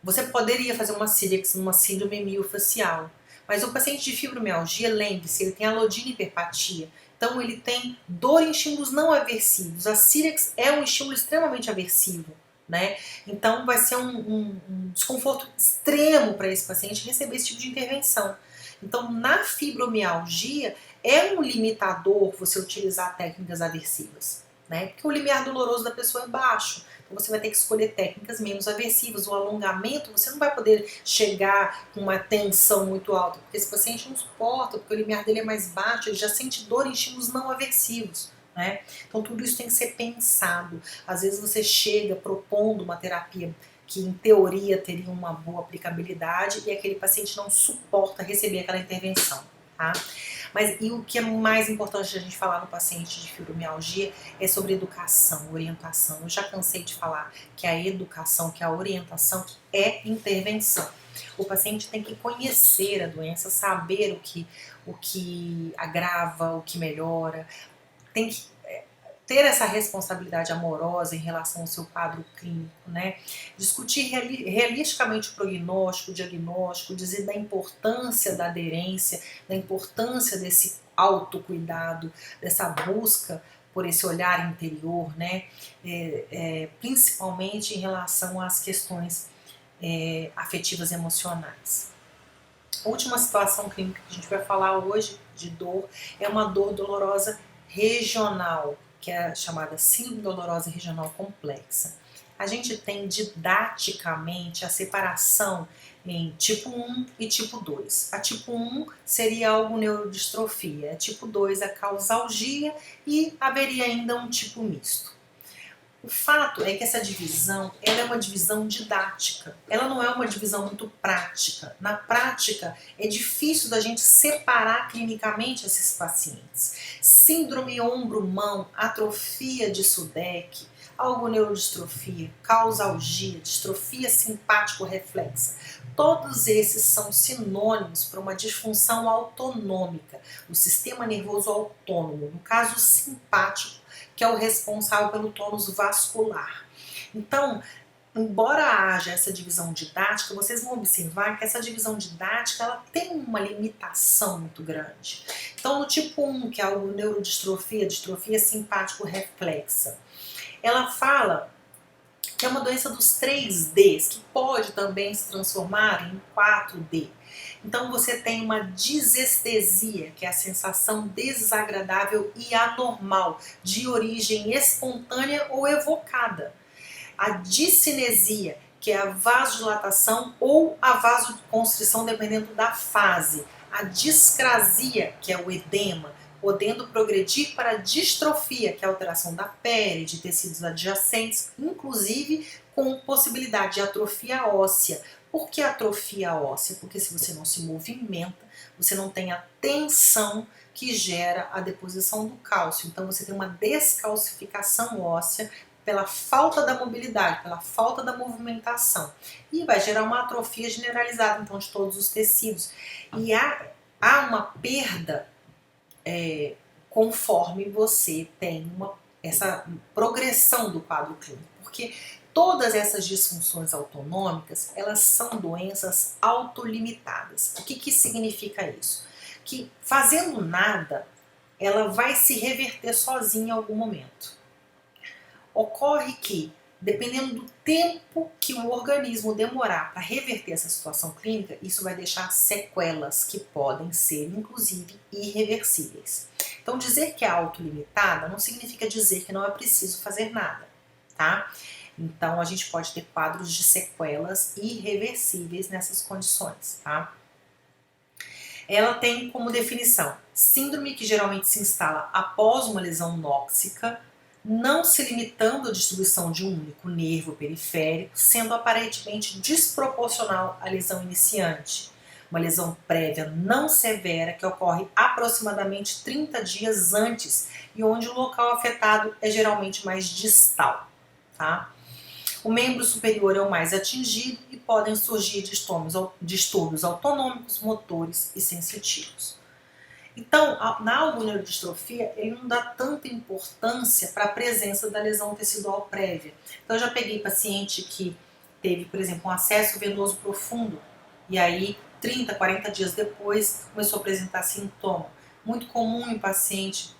você poderia fazer uma cíliax numa síndrome miofascial. Mas o paciente de fibromialgia, lembre-se, ele tem alodina hiperpatia. Então ele tem dor em estímulos não aversivos. A cíliax é um estímulo extremamente aversivo, né? Então vai ser um desconforto extremo para esse paciente receber esse tipo de intervenção. Então na fibromialgia é um limitador você utilizar técnicas aversivas, né? Porque o limiar doloroso da pessoa é baixo. Você vai ter que escolher técnicas menos aversivas. O alongamento, você não vai poder chegar com uma tensão muito alta, porque esse paciente não suporta, porque o limiar dele é mais baixo, ele já sente dor em estímulos não aversivos, né? Então tudo isso tem que ser pensado. Às vezes você chega propondo uma terapia que em teoria teria uma boa aplicabilidade e aquele paciente não suporta receber aquela intervenção, tá? Mas e o que é mais importante a gente falar no paciente de fibromialgia é sobre educação, orientação. Eu já cansei de falar que a educação, que a orientação é intervenção. O paciente tem que conhecer a doença, saber o que agrava, o que melhora, tem que ter essa responsabilidade amorosa em relação ao seu quadro clínico, né? Discutir realisticamente o prognóstico, o diagnóstico, dizer da importância da aderência, da importância desse autocuidado, dessa busca por esse olhar interior, né? Principalmente em relação às questões afetivas e emocionais. A última situação clínica que a gente vai falar hoje de dor é uma dor dolorosa regional, que é chamada síndrome dolorosa regional complexa. A gente tem didaticamente a separação em tipo 1 e tipo 2. A tipo 1 seria algo neurodistrofia, a tipo 2 a causalgia e haveria ainda um tipo misto. O fato é que essa divisão, ela é uma divisão didática, ela não é uma divisão muito prática. Na prática, é difícil da gente separar clinicamente esses pacientes. Síndrome ombro-mão, atrofia de Sudeck, algoneurodistropia, causalgia, distrofia simpático-reflexa. Todos esses são sinônimos para uma disfunção autonômica, do sistema nervoso autônomo, no caso simpático, que é o responsável pelo tônus vascular. Então, embora haja essa divisão didática, vocês vão observar que essa divisão didática ela tem uma limitação muito grande. Então, no tipo 1, que é a neurodistrofia, distrofia simpático-reflexa, ela fala que é uma doença dos 3Ds, que pode também se transformar em 4D. Então você tem uma disestesia, que é a sensação desagradável e anormal, de origem espontânea ou evocada. A discinesia, que é a vasodilatação ou a vasoconstrição, dependendo da fase. A discrasia, que é o edema, podendo progredir para a distrofia, que é a alteração da pele, de tecidos adjacentes, inclusive com possibilidade de atrofia óssea. Por que atrofia óssea? Porque se você não se movimenta, você não tem a tensão que gera a deposição do cálcio. Então você tem uma descalcificação óssea pela falta da mobilidade, pela falta da movimentação. E vai gerar uma atrofia generalizada, então, de todos os tecidos. E há uma perda conforme você tem essa progressão do quadro clínico. Porque todas essas disfunções autonômicas, elas são doenças autolimitadas. O que significa isso? Que fazendo nada, ela vai se reverter sozinha em algum momento. Ocorre que, dependendo do tempo que o organismo demorar para reverter essa situação clínica, isso vai deixar sequelas que podem ser, inclusive, irreversíveis. Então, dizer que é autolimitada não significa dizer que não é preciso fazer nada, tá? Então, a gente pode ter quadros de sequelas irreversíveis nessas condições, tá? Ela tem como definição síndrome que geralmente se instala após uma lesão nóxica, não se limitando à distribuição de um único nervo periférico, sendo aparentemente desproporcional à lesão iniciante. Uma lesão prévia não severa que ocorre aproximadamente 30 dias antes e onde o local afetado é geralmente mais distal, tá? O membro superior é o mais atingido e podem surgir distúrbios autonômicos, motores e sensitivos. Então, na algoneurodistropia, ele não dá tanta importância para a presença da lesão tecidual prévia. Então, eu já peguei paciente que teve, por exemplo, um acesso venoso profundo e aí, 30, 40 dias depois, começou a apresentar sintoma. Muito comum em paciente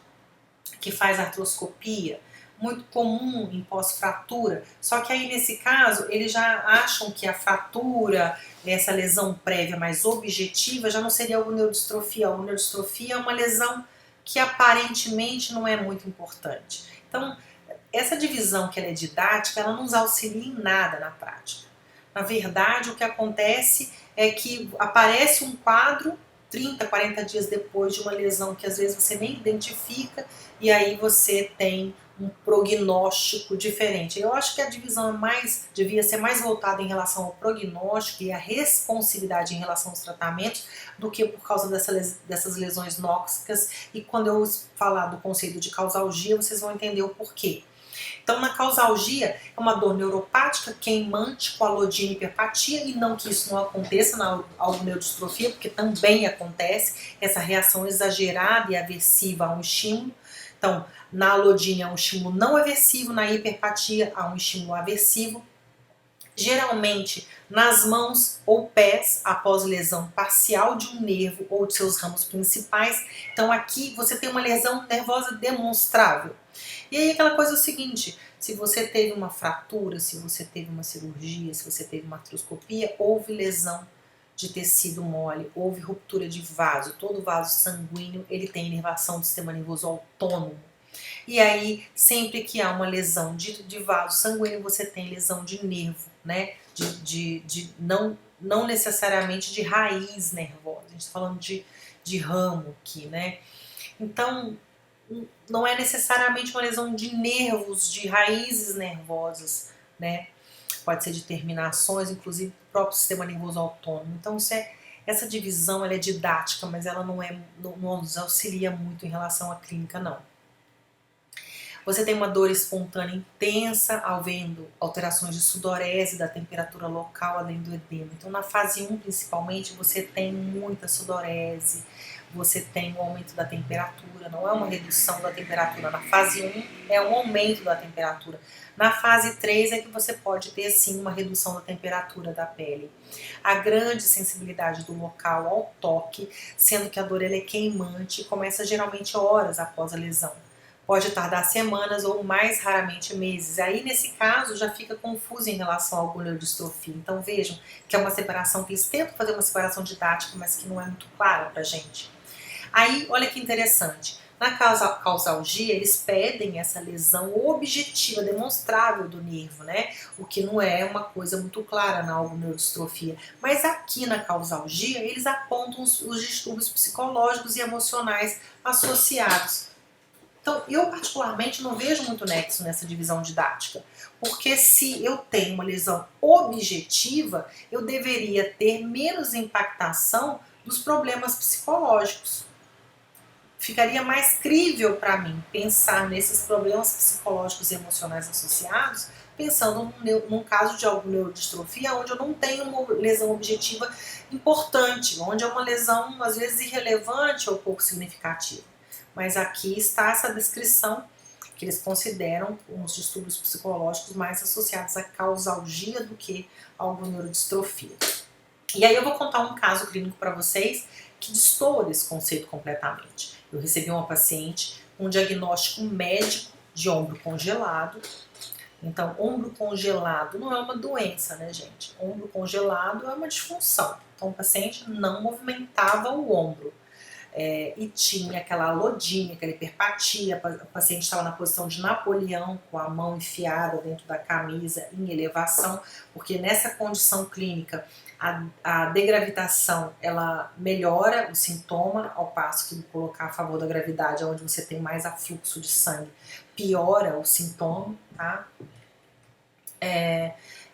que faz artroscopia, muito comum em pós-fratura, só que aí nesse caso eles já acham que a fratura, essa lesão prévia mais objetiva, já não seria algoneurodistropia. A algoneurodistropia é uma lesão que aparentemente não é muito importante. Então, essa divisão que ela é didática, ela não nos auxilia em nada na prática. Na verdade, o que acontece é que aparece um quadro 30, 40 dias depois de uma lesão que às vezes você nem identifica e aí você tem um prognóstico diferente. Eu acho que a divisão devia ser mais voltada em relação ao prognóstico e à responsividade em relação aos tratamentos do que por causa dessas lesões nóxicas. E quando eu falar do conceito de causalgia, vocês vão entender o porquê. Então, na causalgia, é uma dor neuropática queimante com alodina e hiperpatia, e não que isso não aconteça na algoneurodistropia, porque também acontece essa reação exagerada e aversiva a um estímulo. Então, na alodina é um estímulo não aversivo, na hiperpatia há um estímulo aversivo. Geralmente nas mãos ou pés, após lesão parcial de um nervo ou de seus ramos principais. Então aqui você tem uma lesão nervosa demonstrável. E aí aquela coisa é o seguinte, se você teve uma fratura, se você teve uma cirurgia, se você teve uma artroscopia, houve lesão de tecido mole, houve ruptura de vaso, todo vaso sanguíneo ele tem inervação do sistema nervoso autônomo. E aí, sempre que há uma lesão de vaso sanguíneo, você tem lesão de nervo, né? Não necessariamente de raiz nervosa, a gente está falando de ramo aqui, né? Então, não é necessariamente uma lesão de nervos, de raízes nervosas, né? Pode ser de terminações, inclusive do próprio sistema nervoso autônomo. Então, essa divisão ela é didática, mas ela não nos auxilia muito em relação à clínica, não. Você tem uma dor espontânea intensa, havendo alterações de sudorese da temperatura local, além do edema. Então, na fase 1, principalmente, você tem muita sudorese, você tem um aumento da temperatura, não é uma redução da temperatura. Na fase 1, é um aumento da temperatura. Na fase 3 é que você pode ter, sim, uma redução da temperatura da pele. A grande sensibilidade do local ao toque, sendo que a dor ela é queimante e começa geralmente horas após a lesão. Pode tardar semanas ou mais raramente meses. Aí, nesse caso, já fica confuso em relação à algoneurodistropia. Então, vejam que é uma separação que eles tentam fazer uma separação didática, mas que não é muito clara pra gente. Aí, olha que interessante. Na causalgia, eles pedem essa lesão objetiva, demonstrável do nervo, né? O que não é uma coisa muito clara na algoneurodistrofia. Mas aqui na causalgia, eles apontam os distúrbios psicológicos e emocionais associados. Então, eu particularmente não vejo muito nexo nessa divisão didática, porque se eu tenho uma lesão objetiva, eu deveria ter menos impactação dos problemas psicológicos. Ficaria mais crível para mim pensar nesses problemas psicológicos e emocionais associados, pensando num caso de alguma neurodistrofia, onde eu não tenho uma lesão objetiva importante, onde é uma lesão às vezes irrelevante ou pouco significativa. Mas aqui está essa descrição que eles consideram os distúrbios psicológicos mais associados à causalgia do que a alguma neurodistrofia. E aí eu vou contar um caso clínico para vocês que destoa desse conceito completamente. Eu recebi uma paciente com um diagnóstico médico de ombro congelado. Então, ombro congelado não é uma doença, né, gente? Ombro congelado é uma disfunção. Então, o paciente não movimentava o ombro. E tinha aquela alodínia, aquela hiperpatia, o paciente estava na posição de Napoleão, com a mão enfiada dentro da camisa, em elevação, porque nessa condição clínica a degravitação ela melhora o sintoma, ao passo que colocar a favor da gravidade, onde você tem mais afluxo de sangue, piora o sintoma, tá?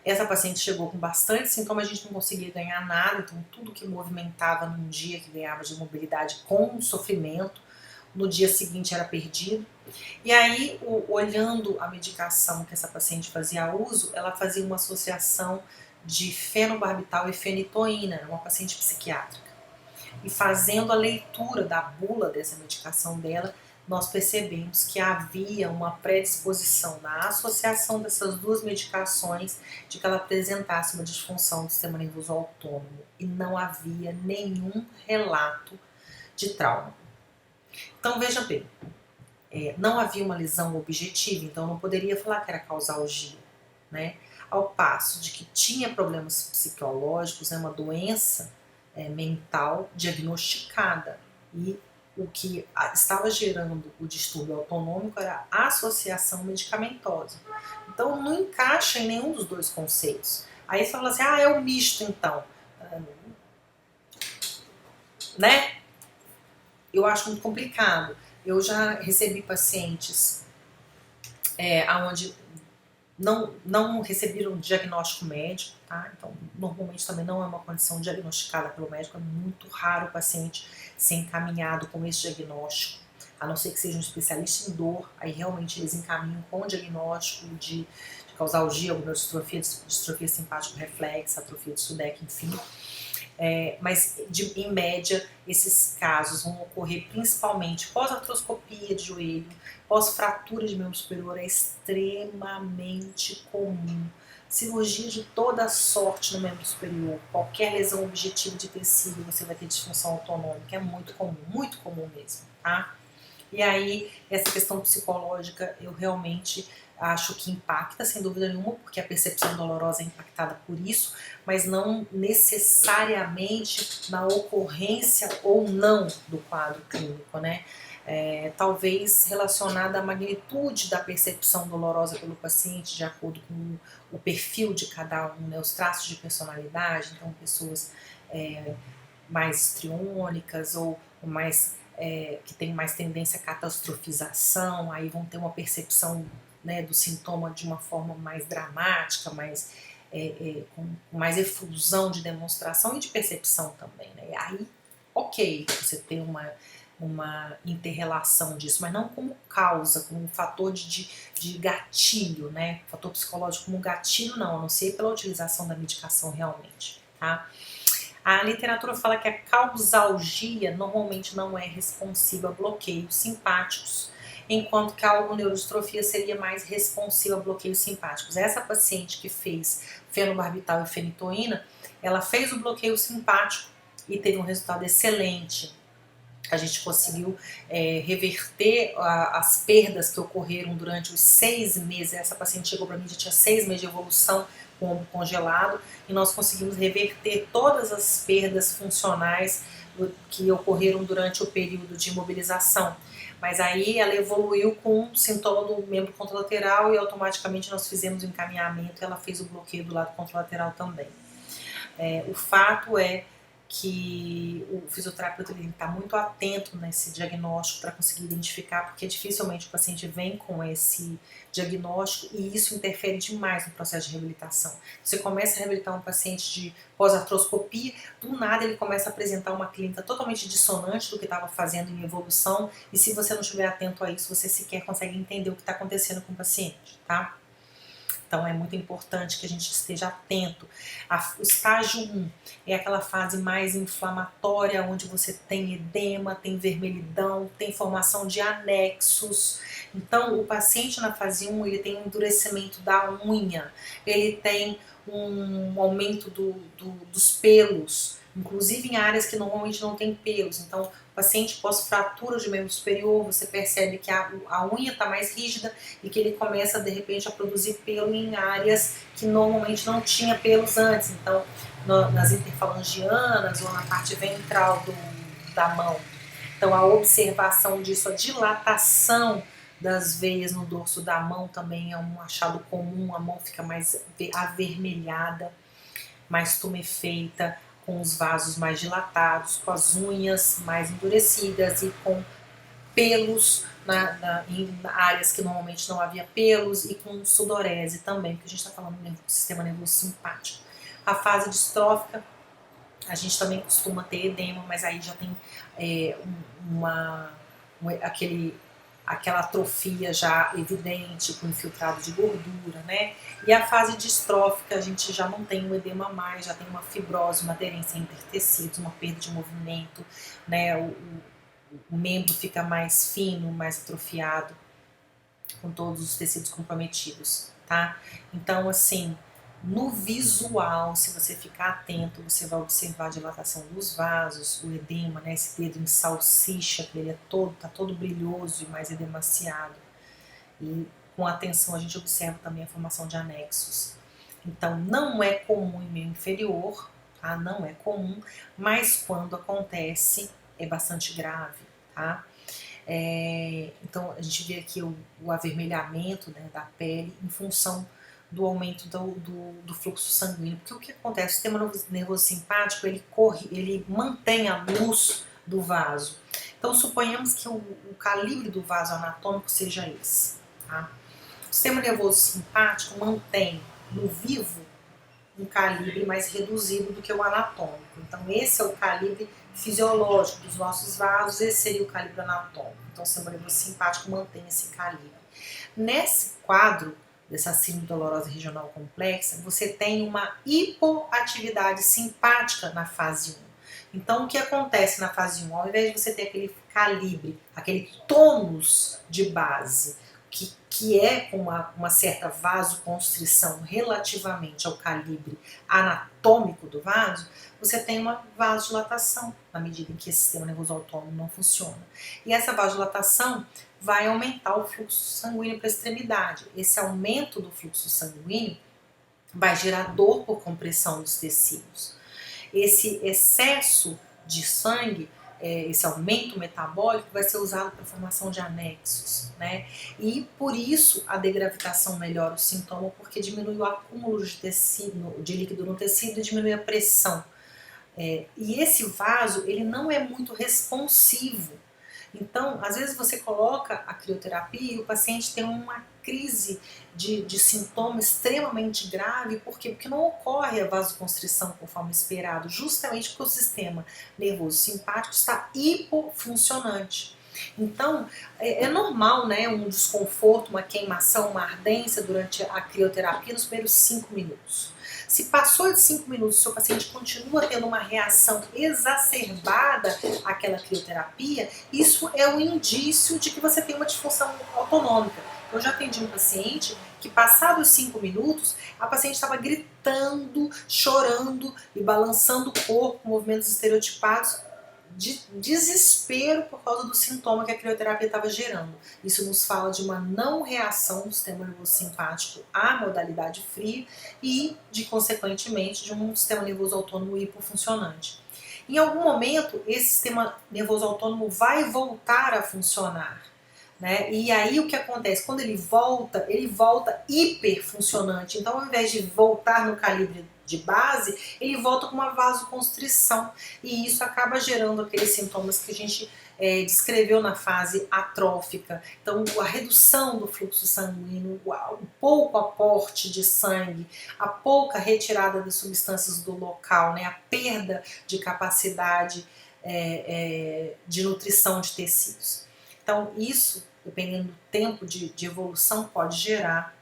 Essa paciente chegou com bastante sintoma, a gente não conseguia ganhar nada, então tudo que movimentava num dia que ganhava de mobilidade com sofrimento, no dia seguinte era perdido. E aí, olhando a medicação que essa paciente fazia uso, ela fazia uma associação de fenobarbital e fenitoína, uma paciente psiquiátrica. E fazendo a leitura da bula dessa medicação dela, nós percebemos que havia uma predisposição na associação dessas duas medicações de que ela apresentasse uma disfunção do sistema nervoso autônomo e não havia nenhum relato de trauma. Então veja bem, não havia uma lesão objetiva, então não poderia falar que era causalgia, né? Ao passo de que tinha problemas psicológicos, uma doença mental diagnosticada e o que estava gerando o distúrbio autonômico era a associação medicamentosa. Então não encaixa em nenhum dos dois conceitos. Aí você fala assim, é o misto então. Né? Eu acho muito complicado. Eu já recebi pacientes onde não receberam diagnóstico médico, tá? Então, normalmente também não é uma condição diagnosticada pelo médico, é muito raro o paciente ser encaminhado com esse diagnóstico, a não ser que seja um especialista em dor, aí realmente eles encaminham com o diagnóstico de causalgia, alguma distrofia simpático-reflexa, atrofia de Sudeck, enfim. Mas em média esses casos vão ocorrer principalmente pós-artroscopia de joelho, pós-fratura de membro superior, é extremamente comum. Cirurgia de toda sorte no membro superior, qualquer lesão objetiva de tecido, você vai ter disfunção autonômica, é muito comum mesmo, tá? E aí, essa questão psicológica, eu realmente acho que impacta, sem dúvida nenhuma, porque a percepção dolorosa é impactada por isso, mas não necessariamente na ocorrência ou não do quadro clínico, né? Talvez relacionada à magnitude da percepção dolorosa pelo paciente, de acordo com o perfil de cada um, né? Os traços de personalidade, então pessoas mais histriônicas ou mais que tem mais tendência à catastrofização, aí vão ter uma percepção, né, do sintoma de uma forma mais dramática, com mais efusão de demonstração e de percepção também, né? E aí, ok, você tem uma inter-relação disso, mas não como causa, como um fator de gatilho, né? Fator psicológico como gatilho não, a não ser pela utilização da medicação realmente, tá? A literatura fala que a causalgia normalmente não é responsiva a bloqueios simpáticos, enquanto que a algoneurodistrofia seria mais responsiva a bloqueios simpáticos. Essa paciente que fez fenobarbital e fenitoína, ela fez o bloqueio simpático e teve um resultado excelente. A gente conseguiu reverter as perdas que ocorreram durante os 6 meses. Essa paciente chegou para mim, já tinha 6 meses de evolução com o ombro congelado, e nós conseguimos reverter todas as perdas funcionais que ocorreram durante o período de imobilização. Mas aí ela evoluiu com sintoma do membro contralateral e automaticamente nós fizemos o encaminhamento e ela fez o bloqueio do lado contralateral também. O fato é que o fisioterapeuta tem que estar muito atento nesse diagnóstico para conseguir identificar, porque dificilmente o paciente vem com esse diagnóstico e isso interfere demais no processo de reabilitação. Você começa a reabilitar um paciente de pós-artroscopia, do nada ele começa a apresentar uma clínica totalmente dissonante do que estava fazendo em evolução e se você não estiver atento a isso, você sequer consegue entender o que está acontecendo com o paciente, tá? Então é muito importante que a gente esteja atento. O estágio 1 é aquela fase mais inflamatória, onde você tem edema, tem vermelhidão, tem formação de anexos. Então o paciente na fase 1 ele tem um endurecimento da unha, ele tem um aumento dos pelos, inclusive em áreas que normalmente não tem pelos. Então o paciente pós-fratura de membro superior, você percebe que a unha está mais rígida e que ele começa de repente a produzir pelo em áreas que normalmente não tinha pelos antes, então nas interfalangianas ou na parte ventral da mão. Então a observação disso, a dilatação das veias no dorso da mão também é um achado comum, a mão fica mais avermelhada, mais tumefeita, com os vasos mais dilatados, com as unhas mais endurecidas e com pelos em áreas que normalmente não havia pelos e com sudorese também, porque a gente está falando do sistema nervoso simpático. A fase distrófica, a gente também costuma ter edema, mas aí já tem aquela atrofia já evidente, com infiltrado de gordura, né? E a fase distrófica, a gente já não tem o edema mais, já tem uma fibrose, uma aderência entre tecidos, uma perda de movimento, né? O membro fica mais fino, mais atrofiado, com todos os tecidos comprometidos, tá? Então, assim, no visual, se você ficar atento, você vai observar a dilatação dos vasos, o edema, né? Esse dedo em salsicha, que ele tá todo brilhoso e mais edemaciado. E com atenção a gente observa também a formação de anexos. Então, não é comum em membro inferior, tá? Não é comum, mas quando acontece é bastante grave, tá? Então a gente vê aqui o avermelhamento, né, da pele em função do aumento do fluxo sanguíneo, porque o que acontece? O sistema nervoso simpático ele mantém a luz do vaso. Então suponhamos que o calibre do vaso anatômico seja esse, tá? O sistema nervoso simpático mantém no vivo um calibre mais reduzido do que o anatômico. Então esse é o calibre fisiológico dos nossos vasos, esse seria o calibre anatômico. Então o sistema nervoso simpático mantém esse calibre. Nesse quadro dessa síndrome dolorosa regional complexa, você tem uma hipoatividade simpática na fase 1. Então o que acontece na fase 1? Ao invés de você ter aquele calibre, aquele tônus de base, que é com uma certa vasoconstrição relativamente ao calibre anatômico do vaso, você tem uma vasodilatação, na medida em que esse sistema nervoso autônomo não funciona. E essa vasodilatação vai aumentar o fluxo sanguíneo para a extremidade. Esse aumento do fluxo sanguíneo vai gerar dor por compressão dos tecidos. Esse excesso de sangue, esse aumento metabólico vai ser usado para a formação de anexos, né? E por isso a degravitação melhora o sintoma, porque diminui o acúmulo de tecido, de líquido no tecido e diminui a pressão. E esse vaso, ele não é muito responsivo. Então, às vezes você coloca a crioterapia e o paciente tem uma crise de sintoma extremamente grave. Por quê? Porque não ocorre a vasoconstrição conforme esperado, justamente porque o sistema nervoso simpático está hipofuncionante. Então, é normal, né, um desconforto, uma queimação, uma ardência durante a crioterapia nos primeiros 5 minutos. Se passou de 5 minutos, o seu paciente continua tendo uma reação exacerbada àquela crioterapia, isso é um indício de que você tem uma disfunção autonômica. Eu já atendi um paciente que, passados 5 minutos, a paciente estava gritando, chorando e balançando o corpo com movimentos estereotipados, de desespero por causa do sintoma que a crioterapia estava gerando. Isso nos fala de uma não reação do sistema nervoso simpático à modalidade fria e, consequentemente, de um sistema nervoso autônomo hipofuncionante. Em algum momento, esse sistema nervoso autônomo vai voltar a funcionar, né? E aí o que acontece? Quando ele volta hiperfuncionante. Então, ao invés de voltar no calibre de base, ele volta com uma vasoconstrição. E isso acaba gerando aqueles sintomas que a gente descreveu na fase atrófica. Então, a redução do fluxo sanguíneo, o pouco aporte de sangue, a pouca retirada das substâncias do local, né? A perda de capacidade de nutrição de tecidos. Então, isso, dependendo do tempo de evolução, pode gerar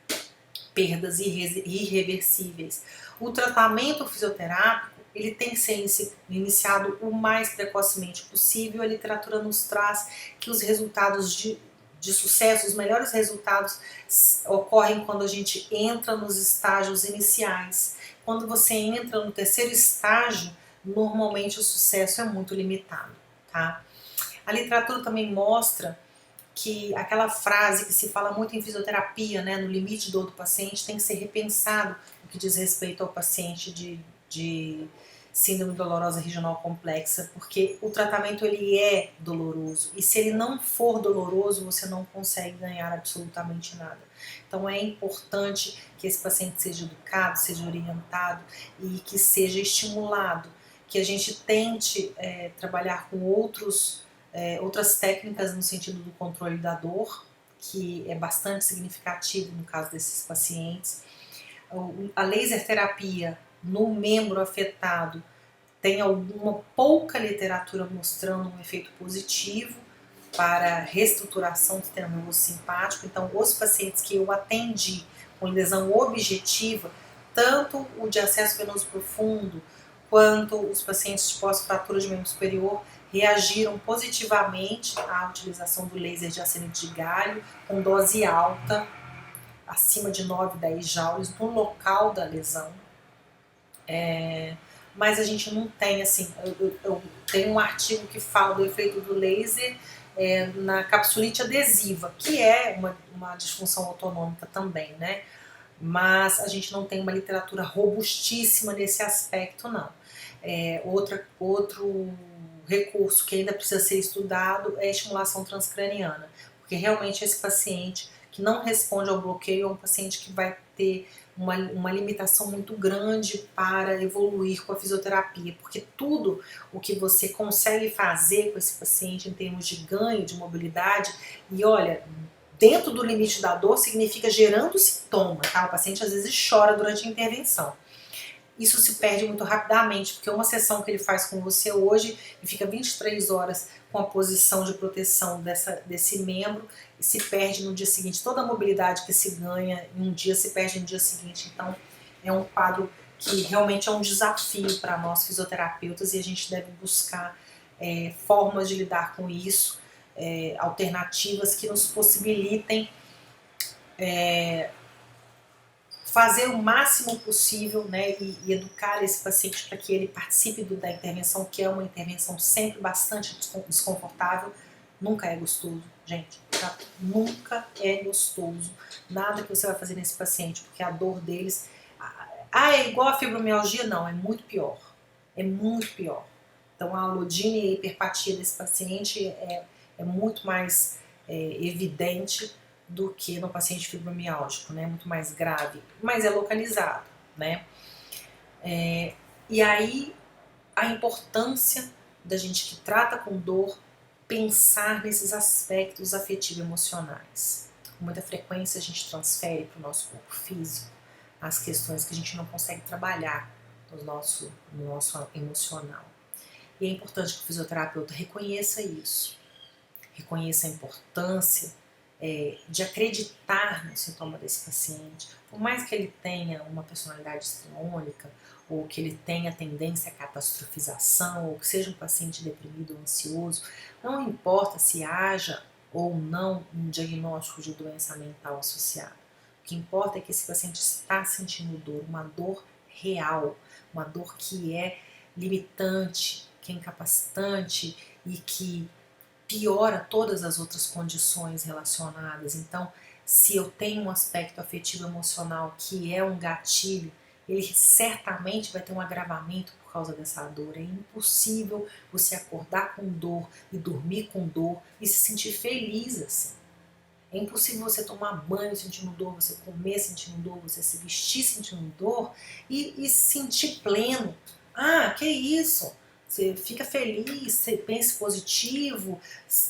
perdas irreversíveis. O tratamento fisioterápico ele tem que ser iniciado o mais precocemente possível. A literatura nos traz que os resultados de sucesso, os melhores resultados ocorrem quando a gente entra nos estágios iniciais. Quando você entra no terceiro estágio, normalmente o sucesso é muito limitado, tá? A literatura também mostra que aquela frase que se fala muito em fisioterapia, né, no limite do outro paciente, tem que ser repensado no que diz respeito ao paciente de síndrome dolorosa regional complexa, porque o tratamento ele é doloroso, e se ele não for doloroso, você não consegue ganhar absolutamente nada. Então é importante que esse paciente seja educado, seja orientado e que seja estimulado, que a gente tente trabalhar com outras técnicas no sentido do controle da dor, que é bastante significativo no caso desses pacientes. A laser terapia no membro afetado tem alguma pouca literatura mostrando um efeito positivo para reestruturação do sistema nervoso simpático. Então, os pacientes que eu atendi com lesão objetiva, tanto o de acesso venoso profundo, quanto os pacientes de pós-fratura de membro superior, reagiram positivamente à utilização do laser de arsenide de galho, com dose alta, acima de 9, 10 joules, no local da lesão. Mas a gente não tem, assim, eu tenho um artigo que fala do efeito do laser na capsulite adesiva, que é uma disfunção autonômica também, né? Mas a gente não tem uma literatura robustíssima nesse aspecto, não. Outro recurso que ainda precisa ser estudado é a estimulação transcraniana, porque realmente esse paciente que não responde ao bloqueio é um paciente que vai ter uma limitação muito grande para evoluir com a fisioterapia, porque tudo o que você consegue fazer com esse paciente em termos de ganho de mobilidade, e olha, dentro do limite da dor significa gerando sintoma, tá? O paciente às vezes chora durante a intervenção. Isso se perde muito rapidamente, porque uma sessão que ele faz com você hoje e fica 23 horas com a posição de proteção desse membro e se perde no dia seguinte. Toda a mobilidade que se ganha em um dia se perde no dia seguinte. Então é um quadro que realmente é um desafio para nós fisioterapeutas e a gente deve buscar formas de lidar com isso, alternativas que nos possibilitem fazer o máximo possível, né, e educar esse paciente para que ele participe da intervenção, que é uma intervenção sempre bastante desconfortável. Nunca é gostoso, gente, tá? Nunca é gostoso nada que você vai fazer nesse paciente, porque a dor deles... é igual a fibromialgia? Não, é muito pior. É muito pior. Então a alodínia e a hiperpatia desse paciente é muito mais evidente do que no paciente fibromialgico, né? Muito mais grave, mas é localizado, né? E aí a importância da gente que trata com dor pensar nesses aspectos afetivo-emocionais. Com muita frequência a gente transfere para o nosso corpo físico as questões que a gente não consegue trabalhar no nosso emocional. E é importante que o fisioterapeuta reconheça isso, reconheça a importância de acreditar no sintoma desse paciente, por mais que ele tenha uma personalidade histriônica, ou que ele tenha tendência à catastrofização, ou que seja um paciente deprimido ou ansioso, não importa se haja ou não um diagnóstico de doença mental associada. O que importa é que esse paciente está sentindo dor, uma dor real, uma dor que é limitante, que é incapacitante e que piora todas as outras condições relacionadas. Então, se eu tenho um aspecto afetivo emocional que é um gatilho, ele certamente vai ter um agravamento por causa dessa dor. É impossível você acordar com dor e dormir com dor e se sentir feliz assim. É impossível você tomar banho sentindo dor, você comer sentindo dor, você se vestir sentindo dor e se sentir pleno. Ah, que isso? Você fica feliz, você pense positivo,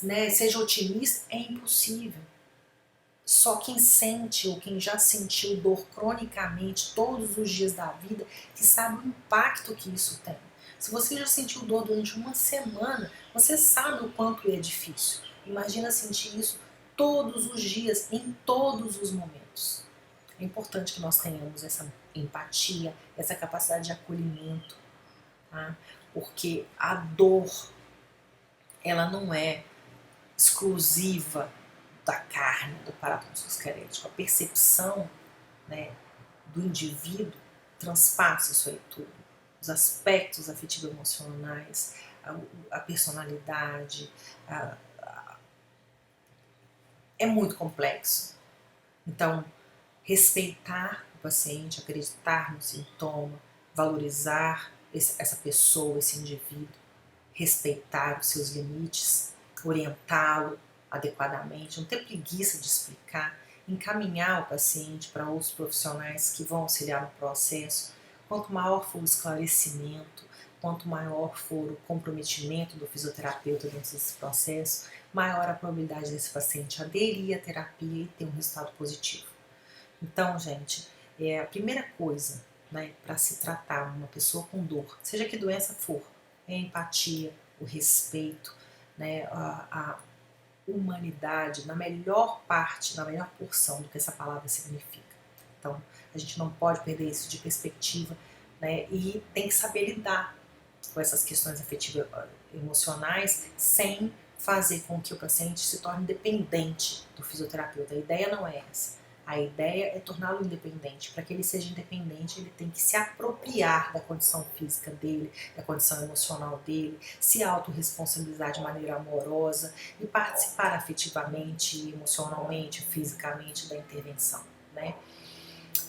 né, seja otimista. É impossível. Só quem sente ou quem já sentiu dor cronicamente todos os dias da vida que sabe o impacto que isso tem. Se você já sentiu dor durante uma semana, você sabe o quanto é difícil. Imagina sentir isso todos os dias, em todos os momentos. É importante que nós tenhamos essa empatia, essa capacidade de acolhimento, tá? Porque a dor, ela não é exclusiva da carne, do aparato musculoesquelético. A percepção, né, do indivíduo transpassa isso aí tudo. Os aspectos afetivo-emocionais, a personalidade, é muito complexo. Então, respeitar o paciente, acreditar no sintoma, valorizar essa pessoa, esse indivíduo, respeitar os seus limites, orientá-lo adequadamente, não ter preguiça de explicar, encaminhar o paciente para outros profissionais que vão auxiliar no processo. Quanto maior for o esclarecimento, quanto maior for o comprometimento do fisioterapeuta dentro desse processo, maior a probabilidade desse paciente aderir à terapia e ter um resultado positivo. Então, gente, a primeira coisa, né, para se tratar uma pessoa com dor, seja que doença for, é a empatia, o respeito, né, a humanidade, na melhor parte, na melhor porção do que essa palavra significa. Então, a gente não pode perder isso de perspectiva, né, e tem que saber lidar com essas questões afetivas emocionais sem fazer com que o paciente se torne dependente do fisioterapeuta. A ideia não é essa. A ideia é torná-lo independente. Para que ele seja independente, ele tem que se apropriar da condição física dele, da condição emocional dele, se autorresponsabilizar de maneira amorosa e participar afetivamente, emocionalmente, fisicamente da intervenção, né?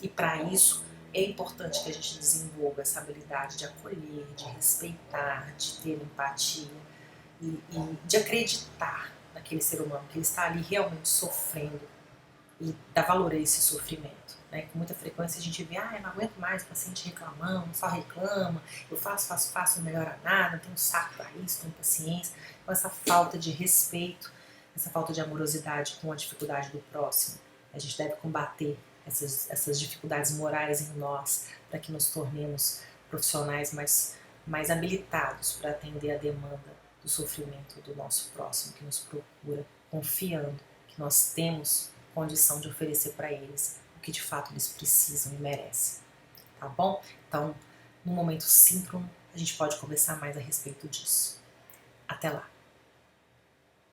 E para isso é importante que a gente desenvolva essa habilidade de acolher, de respeitar, de ter empatia e de acreditar naquele ser humano, que ele está ali realmente sofrendo e dar valor a esse sofrimento. Né? Com muita frequência a gente vê, eu não aguento mais o paciente reclamando, só reclama, eu faço, não melhora nada, não tenho saco para isso, tenho paciência. Então essa falta de respeito, essa falta de amorosidade com a dificuldade do próximo, a gente deve combater essas dificuldades morais em nós, para que nos tornemos profissionais mais habilitados para atender a demanda do sofrimento do nosso próximo, que nos procura, confiando que nós temos condição de oferecer para eles o que de fato eles precisam e merecem, tá bom? Então, no momento síncrono, a gente pode conversar mais a respeito disso. Até lá!